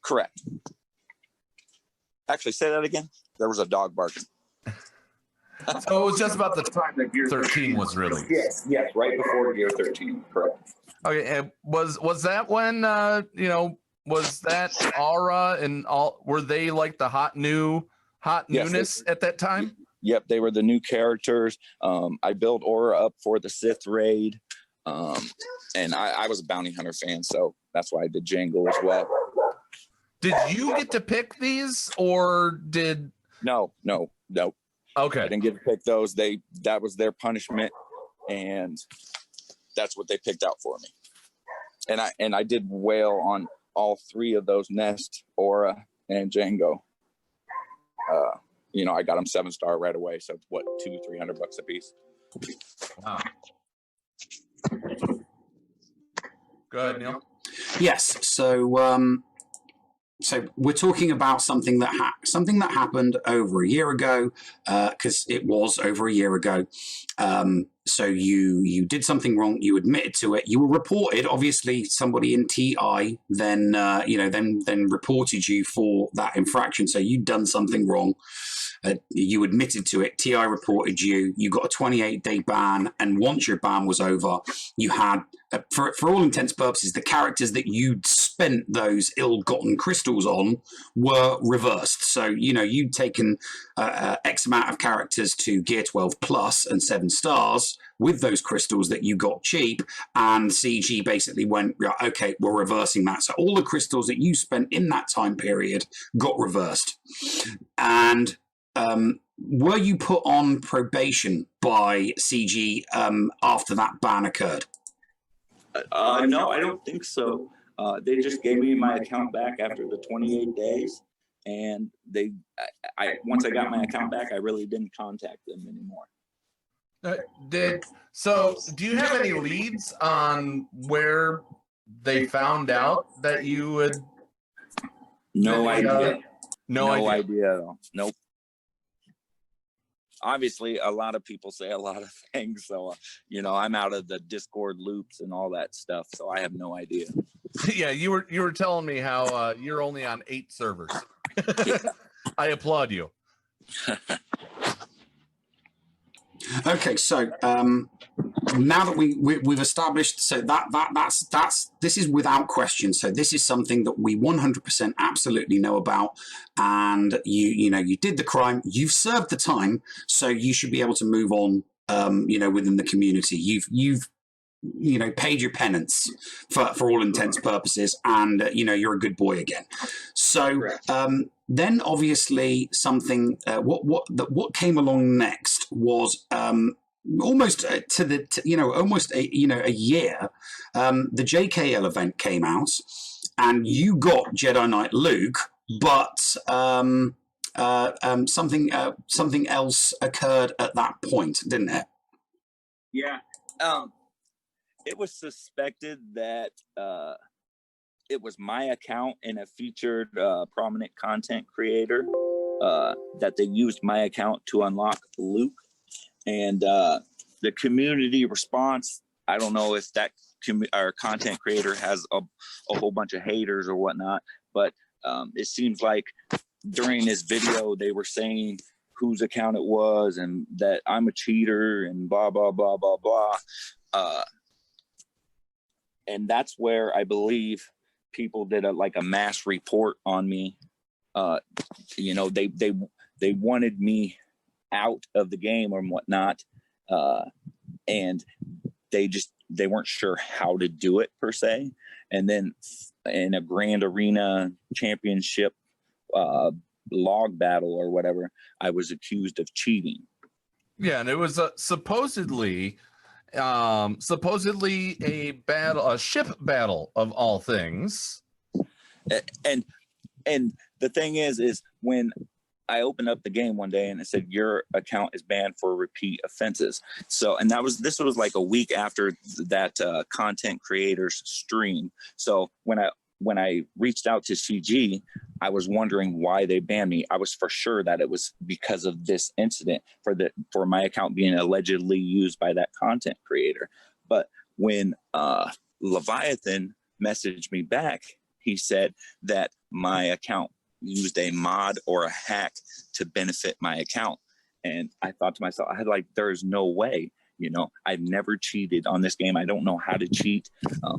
Correct. Actually, say that again. There was a dog barking. So it was just about the time that Gear 13 was released. Yes, right before Gear 13. Correct. Okay, and was that when was that Aura and all? Were they like the newness at that time? Yep, they were the new characters. I built Aura up for the Sith raid, and I was a bounty hunter fan, so that's why I did Django as well. Did you get to pick these, or did? No. Okay, I didn't get to pick those. That was their punishment, and that's what they picked out for me. And I did whale all 3 of those: Nest, Aura, and Django. You know, I got them 7-star right away. So what, $200-300 a piece. Wow. Go ahead, Neil. Yes. So we're talking about something that happened over a year ago, because it was over a year ago. So you did something wrong. You admitted to it. You were reported. Obviously, somebody in TI then reported you for that infraction. So you'd done something wrong. You admitted to it. TI reported you. You got a 28-day ban, and once your ban was over, you had, for all intents and purposes, the characters that you'd spent those ill-gotten crystals on were reversed. So you'd taken X amount of characters to Gear 12 Plus and 7 stars with those crystals that you got cheap, and CG basically went, okay, we're reversing that. So all the crystals that you spent in that time period got reversed. And were you put on probation by CG after that ban occurred? No, I don't think so. They just gave me my account back after the 28 days, and once I got my account back, I really didn't contact them anymore. Do you have any leads on where they found out that you would? No idea. No idea at all. Nope. Obviously, a lot of people say a lot of things, so I'm out of the Discord loops and all that stuff, so I have no idea. Yeah, you were telling me how you're only on 8 servers. I applaud you. Okay, so now that we've established, so this is without question. So this is something that we 100% absolutely know about, and you did the crime, you've served the time, so you should be able to move on. Within the community, you've paid your penance for all intents and purposes, and you're a good boy again. So then obviously something what came along next was almost a year. The JKL event came out, and you got Jedi Knight Luke, but something else occurred at that point, didn't it? Yeah. It was suspected that it was my account and a featured prominent content creator, that they used my account to unlock Luke. And the community response, I don't know if that our content creator has a whole bunch of haters or whatnot, but it seems like during this video they were saying whose account it was and that I'm a cheater and blah, blah, blah, blah, blah. And that's where I believe people did a mass report on me. They wanted me out of the game or whatnot, and they weren't sure how to do it per se. And then in a Grand Arena Championship log battle or whatever, I was accused of cheating. Yeah, and it was supposedly a ship battle of all things. And the thing is when I opened up the game one day and it said your account is banned for repeat offenses. So, and this was like a week after that content creator's stream. So when I reached out to CG, I was wondering why they banned me. I was for sure that it was because of this incident for my account being allegedly used by that content creator. But when Leviathan messaged me back, he said that my account used a mod or a hack to benefit my account. And I thought to myself, there's no way. I've never cheated on this game. I don't know how to cheat.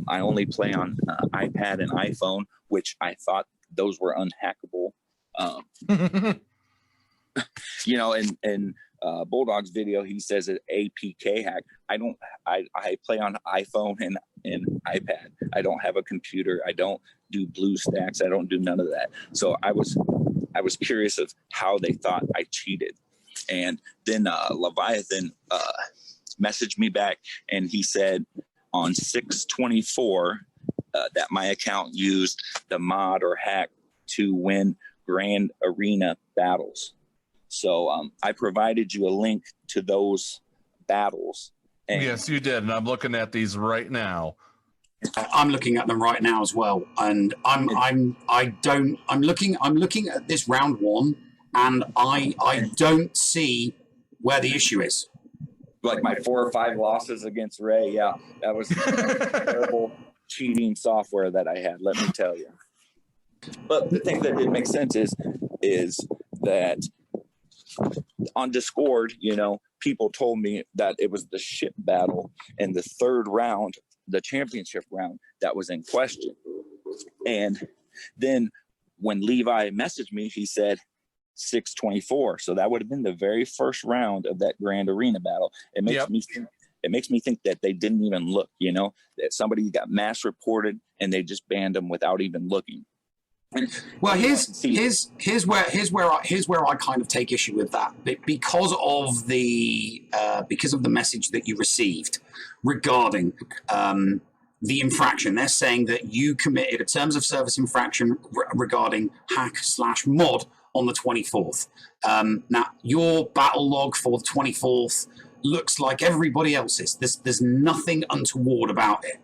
I only play on iPad and iPhone, which I thought those were unhackable. In Bulldog's video, he says an APK hack. I play on iPhone and iPad. I don't have a computer. I don't do BlueStacks. I don't do none of that. So I was curious of how they thought I cheated. And then Leviathan messaged me back, and he said on 6/24 that my account used the mod or hack to win grand arena battles. So I provided you a link to those battles. And yes, you did, and I'm looking at these right now. I'm looking at them right now as well, and I'm looking at this round one, and I don't see where the issue is. like my 4 or 5 losses against Ray, yeah, that was terrible cheating software that I had, let me tell you. But the thing that did make sense is that on Discord, you know, people told me that it was the ship battle in the 3rd round, the championship round, that was in question. And then when Levi messaged me, he said 624. So that would have been the very first round of that grand arena battle. It makes me think that they didn't even look, you know, that somebody got mass reported and they just banned them without even looking. Well, here's where I kind of take issue with that, because of the message that you received regarding the infraction. They're saying that you committed a terms of service infraction regarding hack/mod on the 24th. Now, your battle log for the 24th looks like everybody else's. There's nothing untoward about it.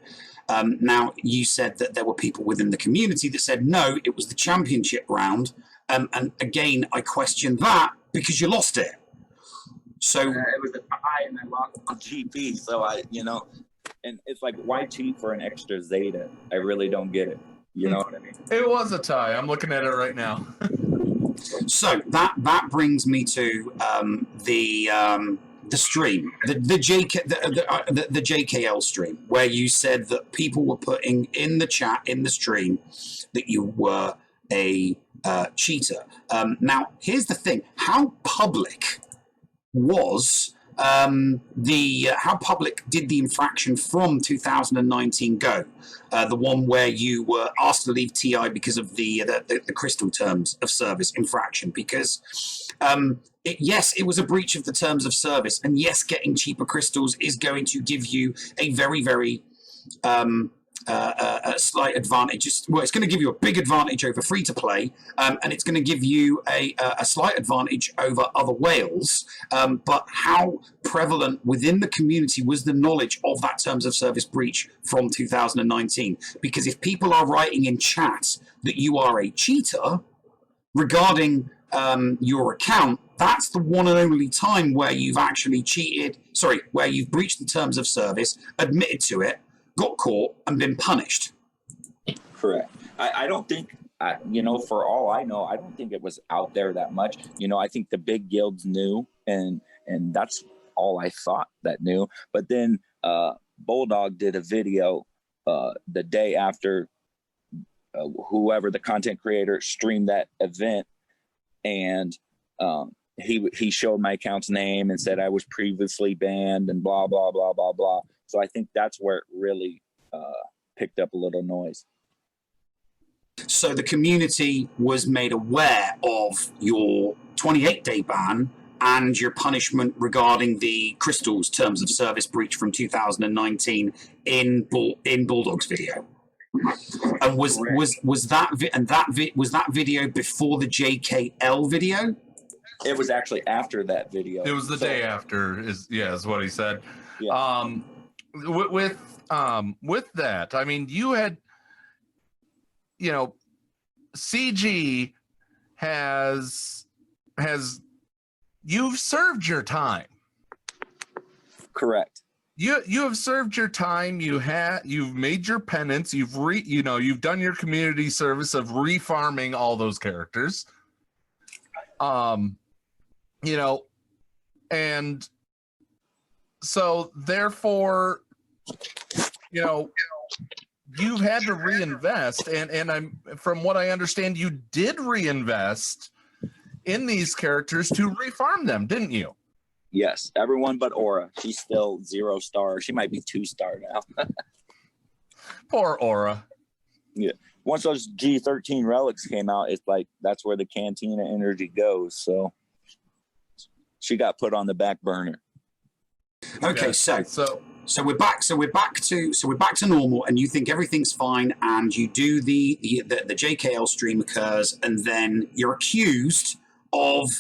Now, you said that there were people within the community that said, no, it was the championship round. And again, I question that because you lost it. So it was a tie and I lost on GP. So and it's like, why cheat for an extra Zeta? I really don't get it. You know what I mean? It was a tie. I'm looking at it right now. So that brings me to the stream, the JKL stream, where you said that people were putting in the chat, in the stream, that you were a cheater. Now, here's the thing: how public was how public did the infraction from 2019 go? The one where you were asked to leave TI because of the crystal terms of service infraction, because yes, it was a breach of the terms of service, and yes, getting cheaper crystals is going to give you a very, very a slight advantage. Well, it's going to give you a big advantage over free to play, and it's going to give you a slight advantage over other whales. But how prevalent within the community was the knowledge of that terms of service breach from 2019? Because if people are writing in chat that you are a cheater regarding your account, that's the one and only time where you've actually cheated. Sorry, where you've breached the terms of service, admitted to it, got caught, and been punished. Correct. I don't think, for all I know, I don't think it was out there that much. I think the big guilds knew, and that's all I thought that knew. But then Bulldog did a video the day after whoever the content creator streamed that event, and he showed my account's name and said I was previously banned and blah, blah, blah, blah, blah. So I think that's where it really picked up a little noise. So the community was made aware of your 28-day ban and your punishment regarding the crystals terms of service breach from 2019 in Bulldog's video. And was that video before the JKL video? It was actually after that video. It was the day after, is what he said. Yeah. With that, I mean, you had, CG has you've served your time. Correct. You have served your time. You've made your penance. You've done your community service of refarming all those characters. And so therefore, you've had to reinvest, and I'm, from what I understand, you did reinvest in these characters to refarm them, didn't you? Yes, everyone but Aura. She's still 0 star. She might be 2-star now. Poor Aura. Yeah. Once those G13 relics came out, it's like that's where the Cantina energy goes. So she got put on the back burner. Okay, yeah. So we're back to normal, and you think everything's fine, and you do the JKL stream occurs, and then you're accused of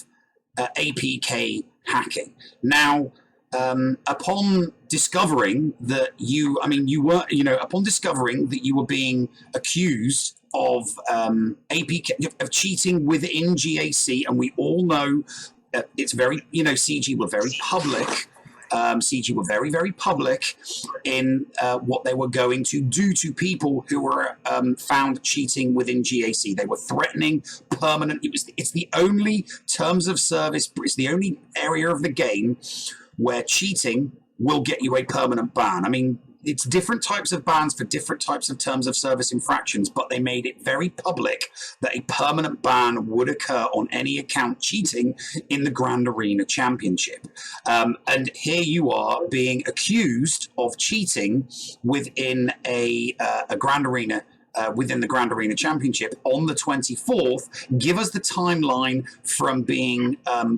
APK hacking. Now, upon discovering that upon discovering that you were being accused of APK, of cheating within GAC, and we all know it's very, CG were very public. CG were very, very public in what they were going to do to people who were found cheating within GAC. They were threatening permanent. It's the only terms of service. It's the only area of the game where cheating will get you a permanent ban. I mean, it's different types of bans for different types of terms of service infractions, but they made it very public that a permanent ban would occur on any account cheating in the Grand Arena Championship. And here you are being accused of cheating within a Grand Arena within the Grand Arena Championship on the 24th. Give us the timeline from being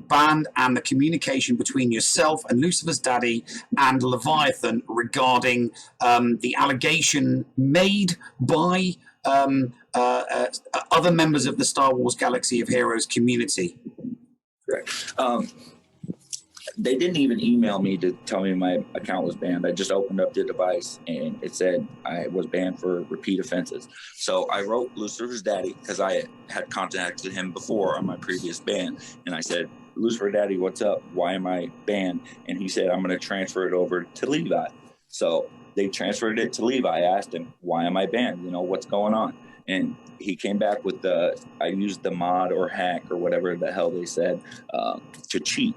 banned and the communication between yourself and Lucifer's daddy and Leviathan regarding the allegation made by other members of the Star Wars Galaxy of Heroes community. Correct. They didn't even email me to tell me my account was banned. I just opened up the device and it said I was banned for repeat offenses. So I wrote Lucifer's daddy because I had contacted him before on my previous ban. And I said, Lucifer daddy, what's up? Why am I banned? And he said, I'm going to transfer it over to Levi. So they transferred it to Levi. I asked him, why am I banned? What's going on? And he came back with I used the mod or hack or whatever the hell they said to cheat.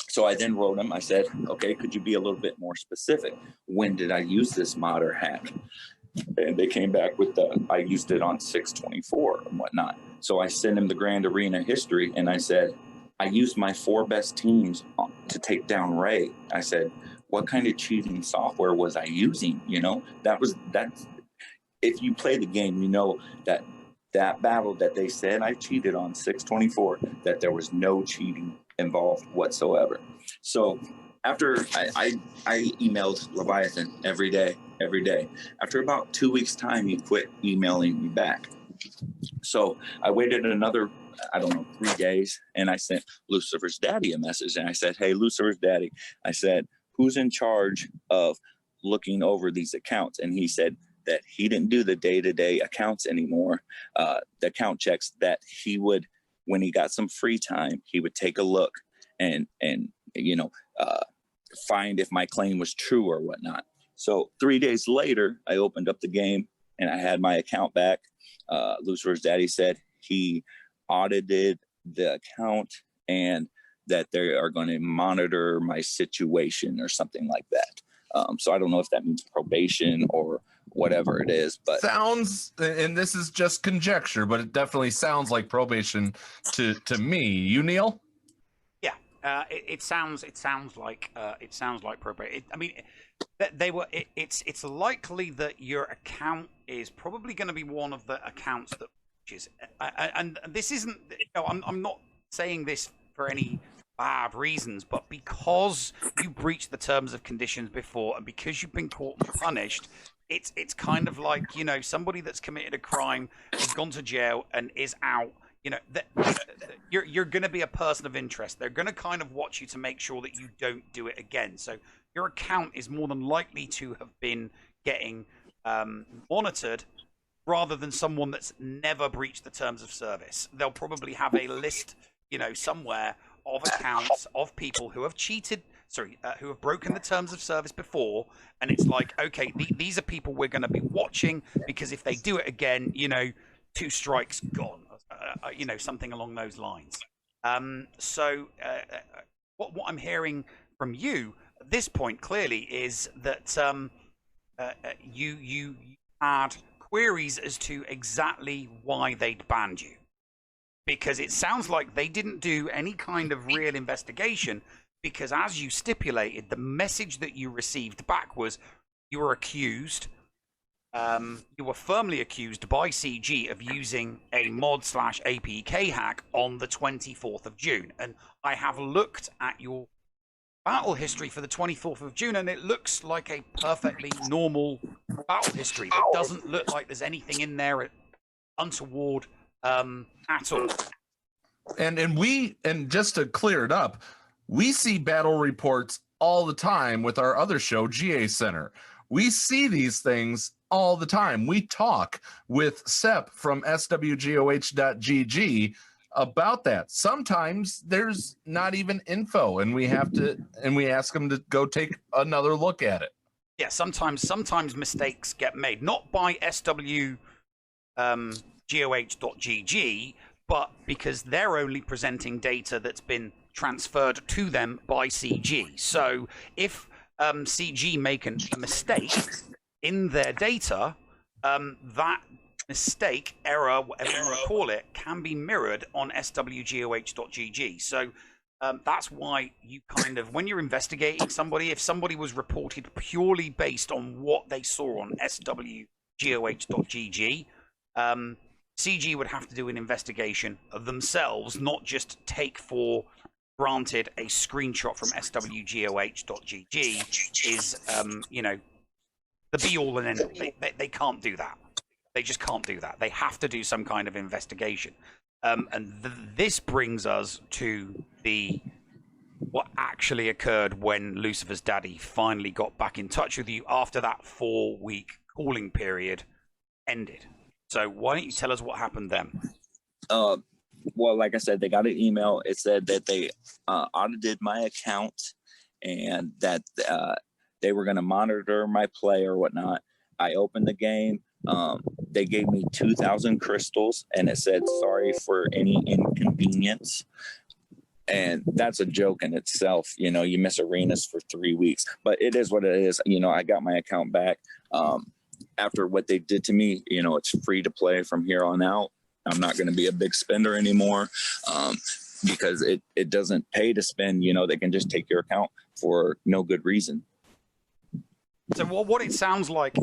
So I then wrote him, I said, okay, could you be a little bit more specific? When did I use this mod or hack? And they came back with I used it on 6/24 and whatnot. So I sent him the Grand Arena history and I said, I used my 4 best teams to take down Ray. I said, what kind of cheating software was I using? That's if you play the game, that battle that they said I cheated on 6/24, that there was no cheating involved whatsoever. So after I emailed Leviathan every day. After about 2 weeks time, he quit emailing me back. So I waited another, 3 days, and I sent Lucifer's daddy a message. And I said, hey, Lucifer's daddy, I said, who's in charge of looking over these accounts? And he said that he didn't do the day-to-day accounts anymore, the account checks, that he would, when he got some free time, he would take a look and find if my claim was true or whatnot. So 3 days later, I opened up the game and I had my account back. Lucifer's daddy said he audited the account and that they are going to monitor my situation or something like that. So I don't know if that means probation or whatever it is, but sounds, and this is just conjecture, but it definitely sounds like probation to me. You, Neil? Yeah, it sounds like probation. I mean, it's likely that your account is probably going to be one of the accounts that breaches. And this isn't. I'm not saying this for any bad reasons, but because you breached the terms of conditions before, and because you've been caught and punished. It's kind of like, somebody that's committed a crime, has gone to jail and is out, you're going to be a person of interest. They're going to kind of watch you to make sure that you don't do it again. So your account is more than likely to have been getting monitored rather than someone that's never breached the terms of service. They'll probably have a list, somewhere of accounts of people who have cheated, who have broken the terms of service before, and it's like, okay, these are people we're going to be watching, because if they do it again, 2 strikes gone, something along those lines. So what I'm hearing from you at this point clearly is that you had queries as to exactly why they'd banned you, because it sounds like they didn't do any kind of real investigation. Because as you stipulated, the message that you received back was you were accused, you were firmly accused by CG of using a mod/APK hack on the 24th of June. And I have looked at your battle history for the 24th of June, and it looks like a perfectly normal battle history. It doesn't look like there's anything in there untoward at all. And just to clear it up, we see battle reports all the time with our other show, GA Center. We see these things all the time. We talk with Sep from SWGoH.gg about that. Sometimes there's not even info, and we ask them to go take another look at it. Yeah, sometimes mistakes get made, not by SWGoH.gg, but because they're only presenting data that's been transferred to them by CG. So if CG make a mistake in their data, that mistake, error, whatever you want to call it, can be mirrored on SWGoH.gg. So that's why you kind of, when you're investigating somebody, if somebody was reported purely based on what they saw on SWGoH.gg, CG would have to do an investigation of themselves, not just take for granted a screenshot from SWGoH.gg is, the be-all and end-all. They can't do that. They just can't do that. They have to do some kind of investigation. This brings us to what actually occurred when Lucifer's daddy finally got back in touch with you after that 4-week calling period ended. So why don't you tell us what happened then? Well, like I said, they got an email. It said that they audited my account and that they were going to monitor my play or whatnot. I opened the game. They gave me 2,000 crystals, and it said, sorry for any inconvenience. And that's a joke in itself. You miss arenas for 3 weeks, but it is what it is. I got my account back. After what they did to me, it's free to play from here on out. I'm not going to be a big spender anymore because it doesn't pay to spend. They can just take your account for no good reason. So what it sounds like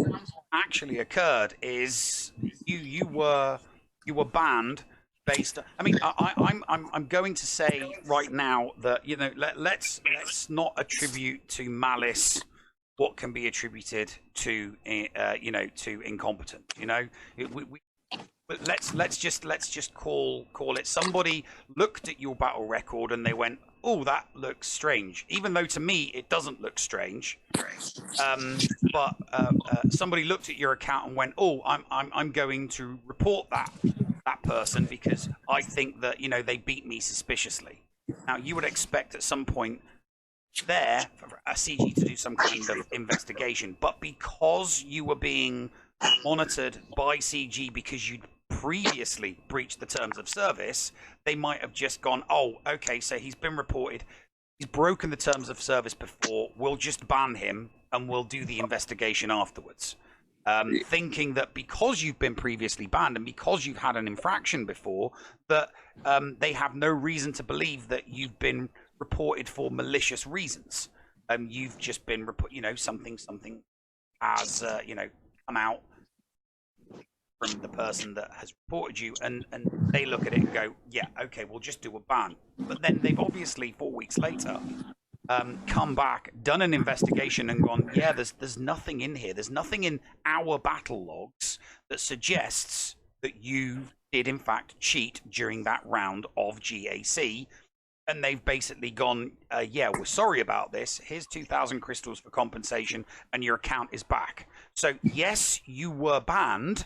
actually occurred is you were banned based. I mean, I'm going to say right now that let's not attribute to malice what can be attributed to to incompetence. Let's just call it. Somebody looked at your battle record and they went, "Oh, that looks strange," even though to me it doesn't look strange. But somebody looked at your account and went, "Oh, I'm going to report that person because I think that they beat me suspiciously." Now you would expect at some point there for a CG to do some kind of investigation, but because you were being monitored by CG because you'd previously breached the terms of service, they might have just gone, oh, okay, so he's been reported, he's broken the terms of service before, we'll just ban him and we'll do the investigation afterwards. Thinking that because you've been previously banned and because you've had an infraction before, that they have no reason to believe that you've been reported for malicious reasons. You've just been something has come out from the person that has reported you, and they look at it and go, yeah, okay, we'll just do a ban. But then they've obviously 4 weeks later come back, done an investigation and gone, yeah, there's nothing in here, there's nothing in our battle logs that suggests that you did in fact cheat during that round of GAC. And they've basically gone, yeah, we're sorry about this. Here's 2,000 crystals for compensation, and your account is back. So, yes, you were banned,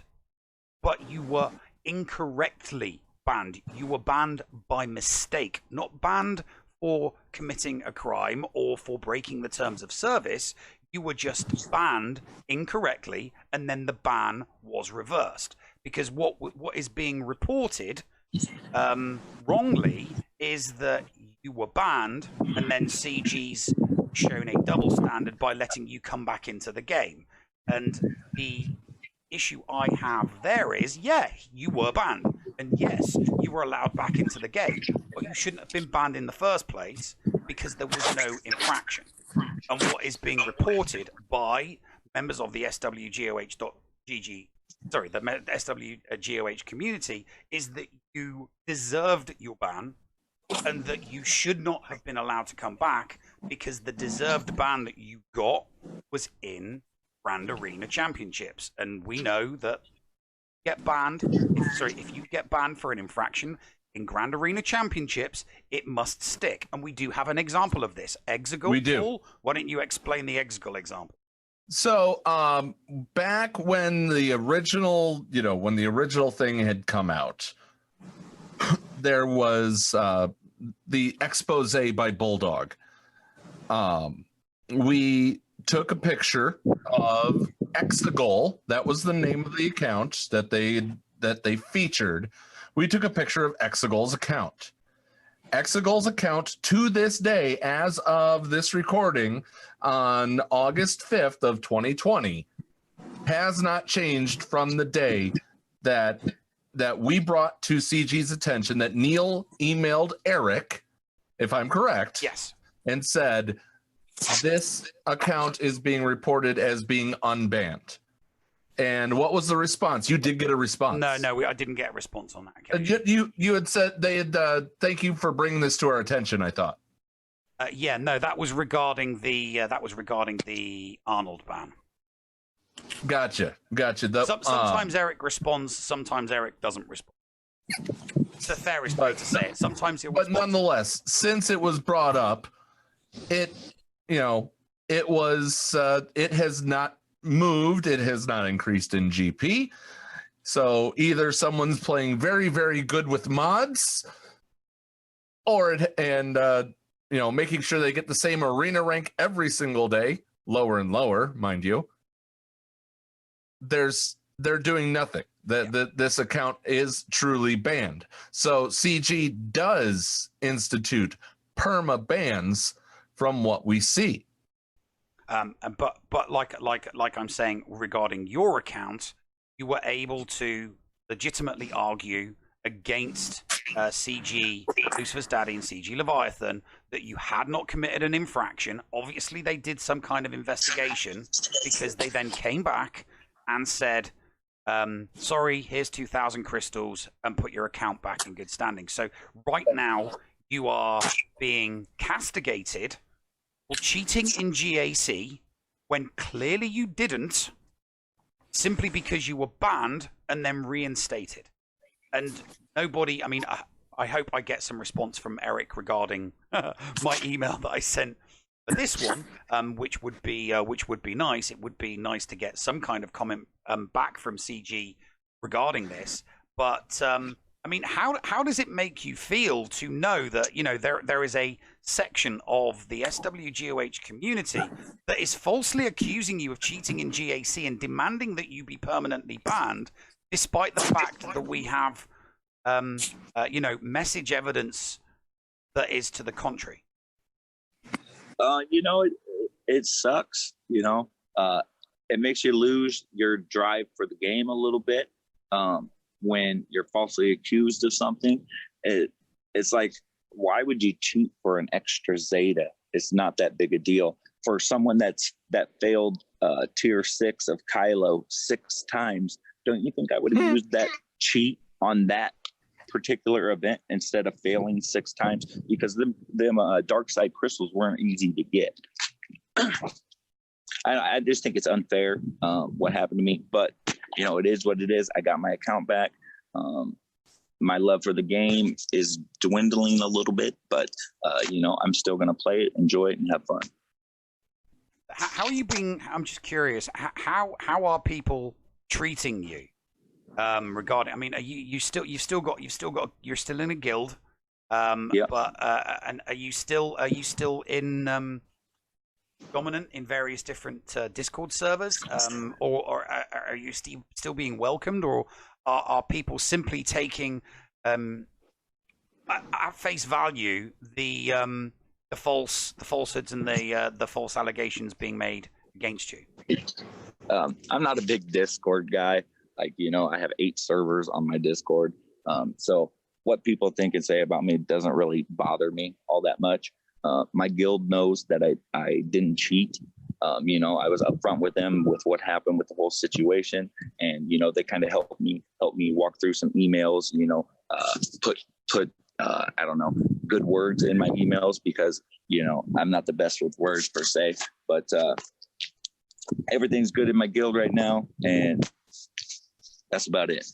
but you were incorrectly banned. You were banned by mistake, not banned for committing a crime or for breaking the terms of service. You were just banned incorrectly, and then the ban was reversed. Because what is being reported wrongly is that you were banned and then CG's shown a double standard by letting you come back into the game. And the issue I have there is, yeah, you were banned. And yes, you were allowed back into the game. But you shouldn't have been banned in the first place because there was no infraction. And what is being reported by members of the SWGoH.gg, sorry, the SWGoH community, is that you deserved your ban and that you should not have been allowed to come back because the deserved ban that you got was in Grand Arena Championships, and we know that if you get banned for an infraction in Grand Arena Championships, it must stick. And we do have an example of this. Exegol, We do. Paul, why don't you explain the Exegol example? So, back when the original, when the original thing had come out, there was the expose by Bulldog. We took a picture of Exegol. That was the name of the account that they featured. We took a picture of Exegol's account. Exegol's account to this day, as of this recording on August 5th of 2020, has not changed from the day that we brought to CG's attention that Neil emailed Eric, if I'm correct. Yes. And said, this account is being reported as being unbanned. And what was the response? You did get a response. No, I didn't get a response on that occasion. You had said they had thank you for bringing this to our attention, I thought. That was regarding the Arnold ban. Gotcha. Sometimes Eric responds, sometimes Eric doesn't respond. It's the fairest way to say it. Sometimes he'll respond. But nonetheless, since it was brought up, it has not moved. It has not increased in GP. So either someone's playing very, very good with mods, or making sure they get the same arena rank every single day, lower and lower, mind you. They're doing nothing. This account is truly banned. So CG does institute perma bans from what we see. But like I'm saying regarding your account, you were able to legitimately argue against CG Lucifer's Daddy and CG Leviathan that you had not committed an infraction. Obviously, they did some kind of investigation, because they then came back and said, sorry, here's 2,000 crystals, and put your account back in good standing. So right now, you are being castigated for cheating in GAC when clearly you didn't, simply because you were banned and then reinstated. And nobody, I hope I get some response from Eric regarding my email that I sent for this one, which would be nice. It would be nice to get some kind of comment back from CG regarding this. But how does it make you feel to know that there is a section of the SWGoH community that is falsely accusing you of cheating in GAC and demanding that you be permanently banned, despite the fact that we have message evidence that is to the contrary? It sucks. It makes you lose your drive for the game a little bit. When you're falsely accused of something, it's like, why would you cheat for an extra Zeta? It's not that big a deal. For someone that failed tier 6 of Kylo 6 times, don't you think I would have used that cheat on that particular event instead of failing 6 times? Because them dark side crystals weren't easy to get. I just think it's unfair what happened to me, but it is what it is. I got my account back. My love for the game is dwindling a little bit, but I'm still going to play it, enjoy it, and have fun. How are you being? I'm just curious. How are people treating you regarding? Are you're still in a guild, yeah. But and are you still in dominant in various different Discord servers, or are you still being welcomed, or are people simply taking at face value the falsehoods and the false allegations being made against you? I'm not a big Discord guy. I have 8 servers on my Discord, so what people think and say about me doesn't really bother me all that much. My guild knows that I didn't cheat. I was upfront with them with what happened with the whole situation, and they kind of helped me walk through some emails. Put I don't know, good words in my emails because, you know, I'm not the best with words per se, but everything's good in my guild right now, and that's about it.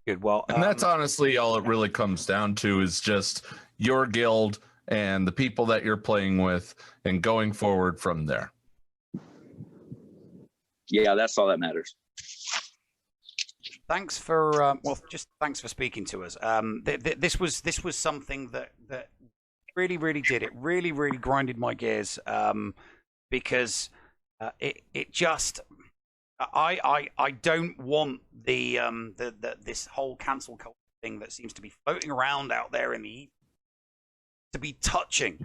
Good. Well, and that's honestly all it really comes down to is just your guild and the people that you're playing with and going forward from there. Yeah, that's all that matters. thanks for thanks for speaking to us. This was something that really did it. Really grinded my gears because it just I don't want the this whole cancel culture thing that seems to be floating around out there in the ether to be touching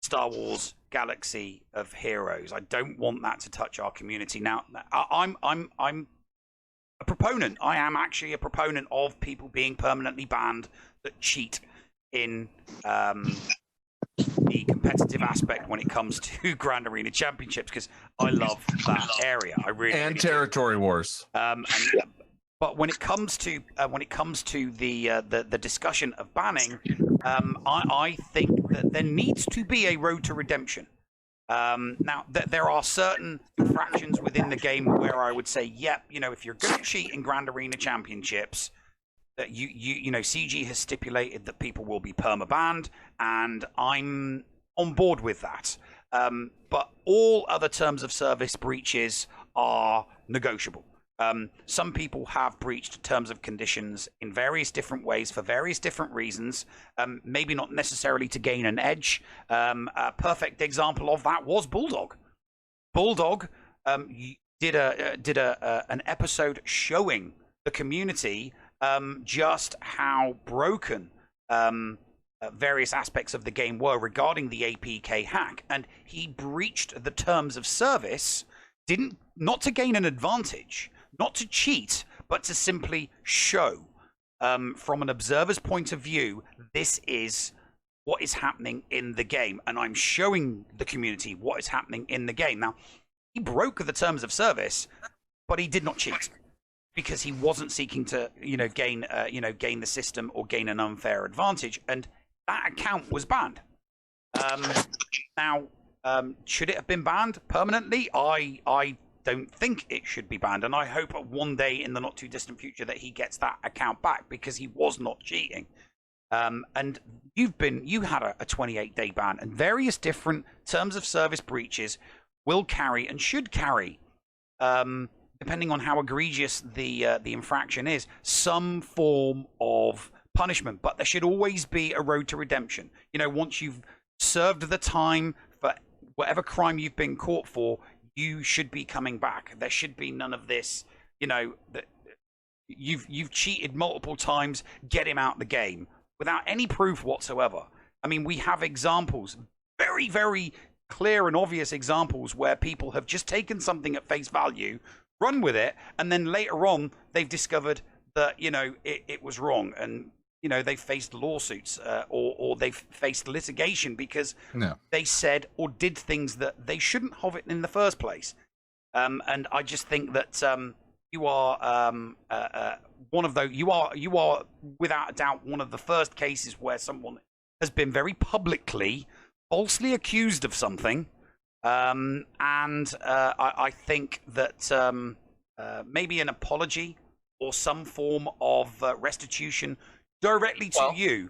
Star Wars Galaxy of Heroes. I don't want that to touch our community. Now, I'm a proponent. I am actually a proponent of people being permanently banned that cheat in the competitive aspect when it comes to Grand Arena Championships, because I love that area. I really territory wars. But when it comes to the discussion of banning, I think that there needs to be a road to redemption. Now, there are certain infractions within the game where I would say, yep, you know, if you're going to cheat in Grand Arena Championships, that you know, CG has stipulated that people will be perma-banned, and I'm on board with that. But all other terms of service breaches are negotiable. Some people have breached terms of conditions in various different ways for various different reasons, maybe not necessarily to gain an edge. A perfect example of that was Bulldog. Bulldog did an episode showing the community just how broken various aspects of the game were regarding the APK hack, and he breached the terms of service, not to gain an advantage, not to cheat, but to simply show, from an observer's point of view, this is what is happening in the game, and I'm showing the community what is happening in the game. Now, he broke the terms of service, but he did not cheat, because he wasn't seeking to, gain the system or gain an unfair advantage, and that account was banned. Now, should it have been banned permanently? I don't think it should be banned, and I hope one day in the not too distant future that he gets that account back, because he was not cheating. And you had a 28-day ban, and various different terms of service breaches will carry and should carry, depending on how egregious the infraction is, some form of punishment. But there should always be a road to redemption. You know, once you've served the time for whatever crime you've been caught for, you should be coming back. There should be none of this, that you've cheated multiple times, get him out the game without any proof whatsoever. I mean, we have examples, very, very clear and obvious examples, where people have just taken something at face value, run with it, and then later on they've discovered that, it was wrong, and they've faced lawsuits or they've faced litigation because they said or did things that they shouldn't have it in the first place. And I just think that you are one of those. You are without a doubt one of the first cases where someone has been very publicly falsely accused of something. And I think that maybe an apology or some form of restitution directly to you.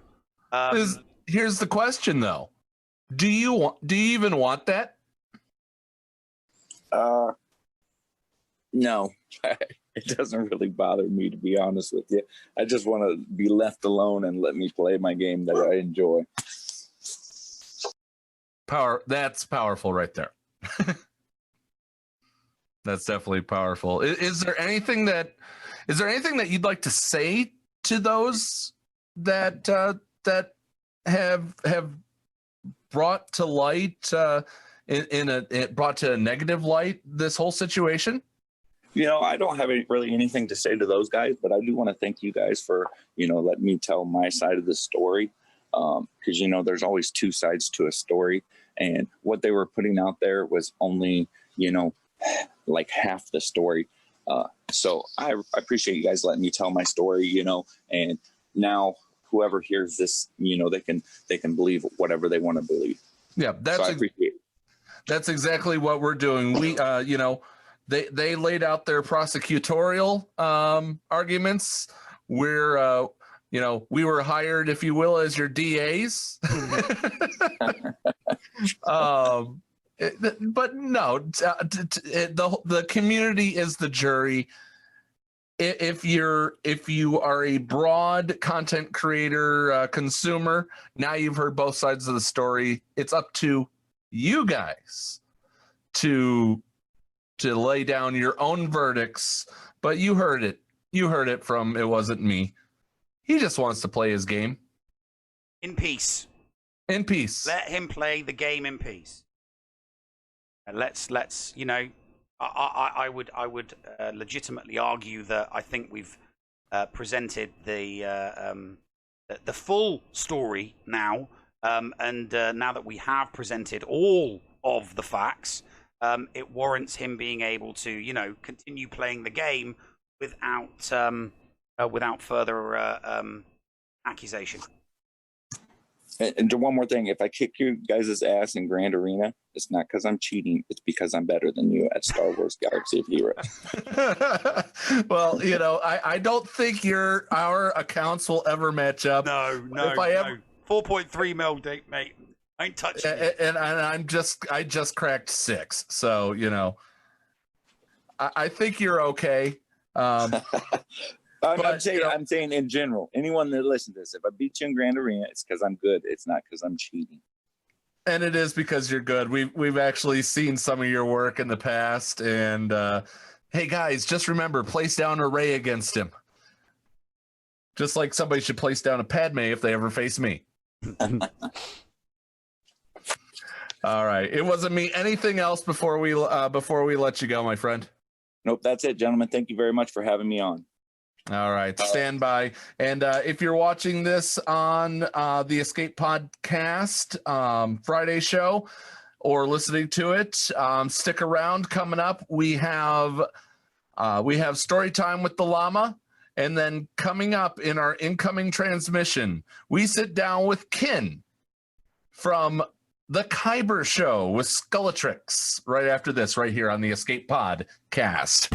Here's the question, though: Do you even want that? No, it doesn't really bother me, to be honest with you. I just want to be left alone and let me play my game that I enjoy. That's powerful right there. That's definitely powerful. Is there anything that you'd like to say to those that have brought to light brought to a negative light this whole situation? I don't have really anything to say to those guys, but I do want to thank you guys for letting me tell my side of the story, because there's always two sides to a story, and what they were putting out there was only like half the story. So I appreciate you guys letting me tell my story, and now whoever hears this, they can believe whatever they want to believe. Yeah, So I appreciate it. That's exactly what we're doing. We, they laid out their prosecutorial arguments. We're, we were hired, if you will, as your DAs. But no, the community is the jury. If you are a broad content creator, consumer, now you've heard both sides of the story. It's up to you guys to lay down your own verdicts. But you heard it from It Wasn't Me. He just wants to play his game in peace. Let him play the game in peace. Let's I would legitimately argue that I think we've presented the full story now, and now that we have presented all of the facts, it warrants him being able to continue playing the game without further accusation. And one more thing, if I kick you guys' ass in Grand Arena, it's not because I'm cheating. It's because I'm better than you at Star Wars Galaxy of Heroes. Well, I don't think our accounts will ever match up. No. 4.3 mil, mate. I ain't touching it. And I just cracked 6. So, I think you're okay. I'm saying in general, anyone that listens to this, if I beat you in Grand Arena, it's because I'm good. It's not because I'm cheating. And it is because you're good. We've actually seen some of your work in the past. And hey, guys, just remember, place down a Rey against him. Just like somebody should place down a Padme if they ever face me. All right. It wasn't me. Anything else before we let you go, my friend? Nope, that's it, gentlemen. Thank you very much for having me on. All right, stand by. And if you're watching this on the Escape Podcast Friday show or listening to it, stick around. Coming up, we have story time with the llama. And then coming up in our incoming transmission, we sit down with Kin from the Kyber Show with Skullatrix right after this, right here on the Escape Podcast.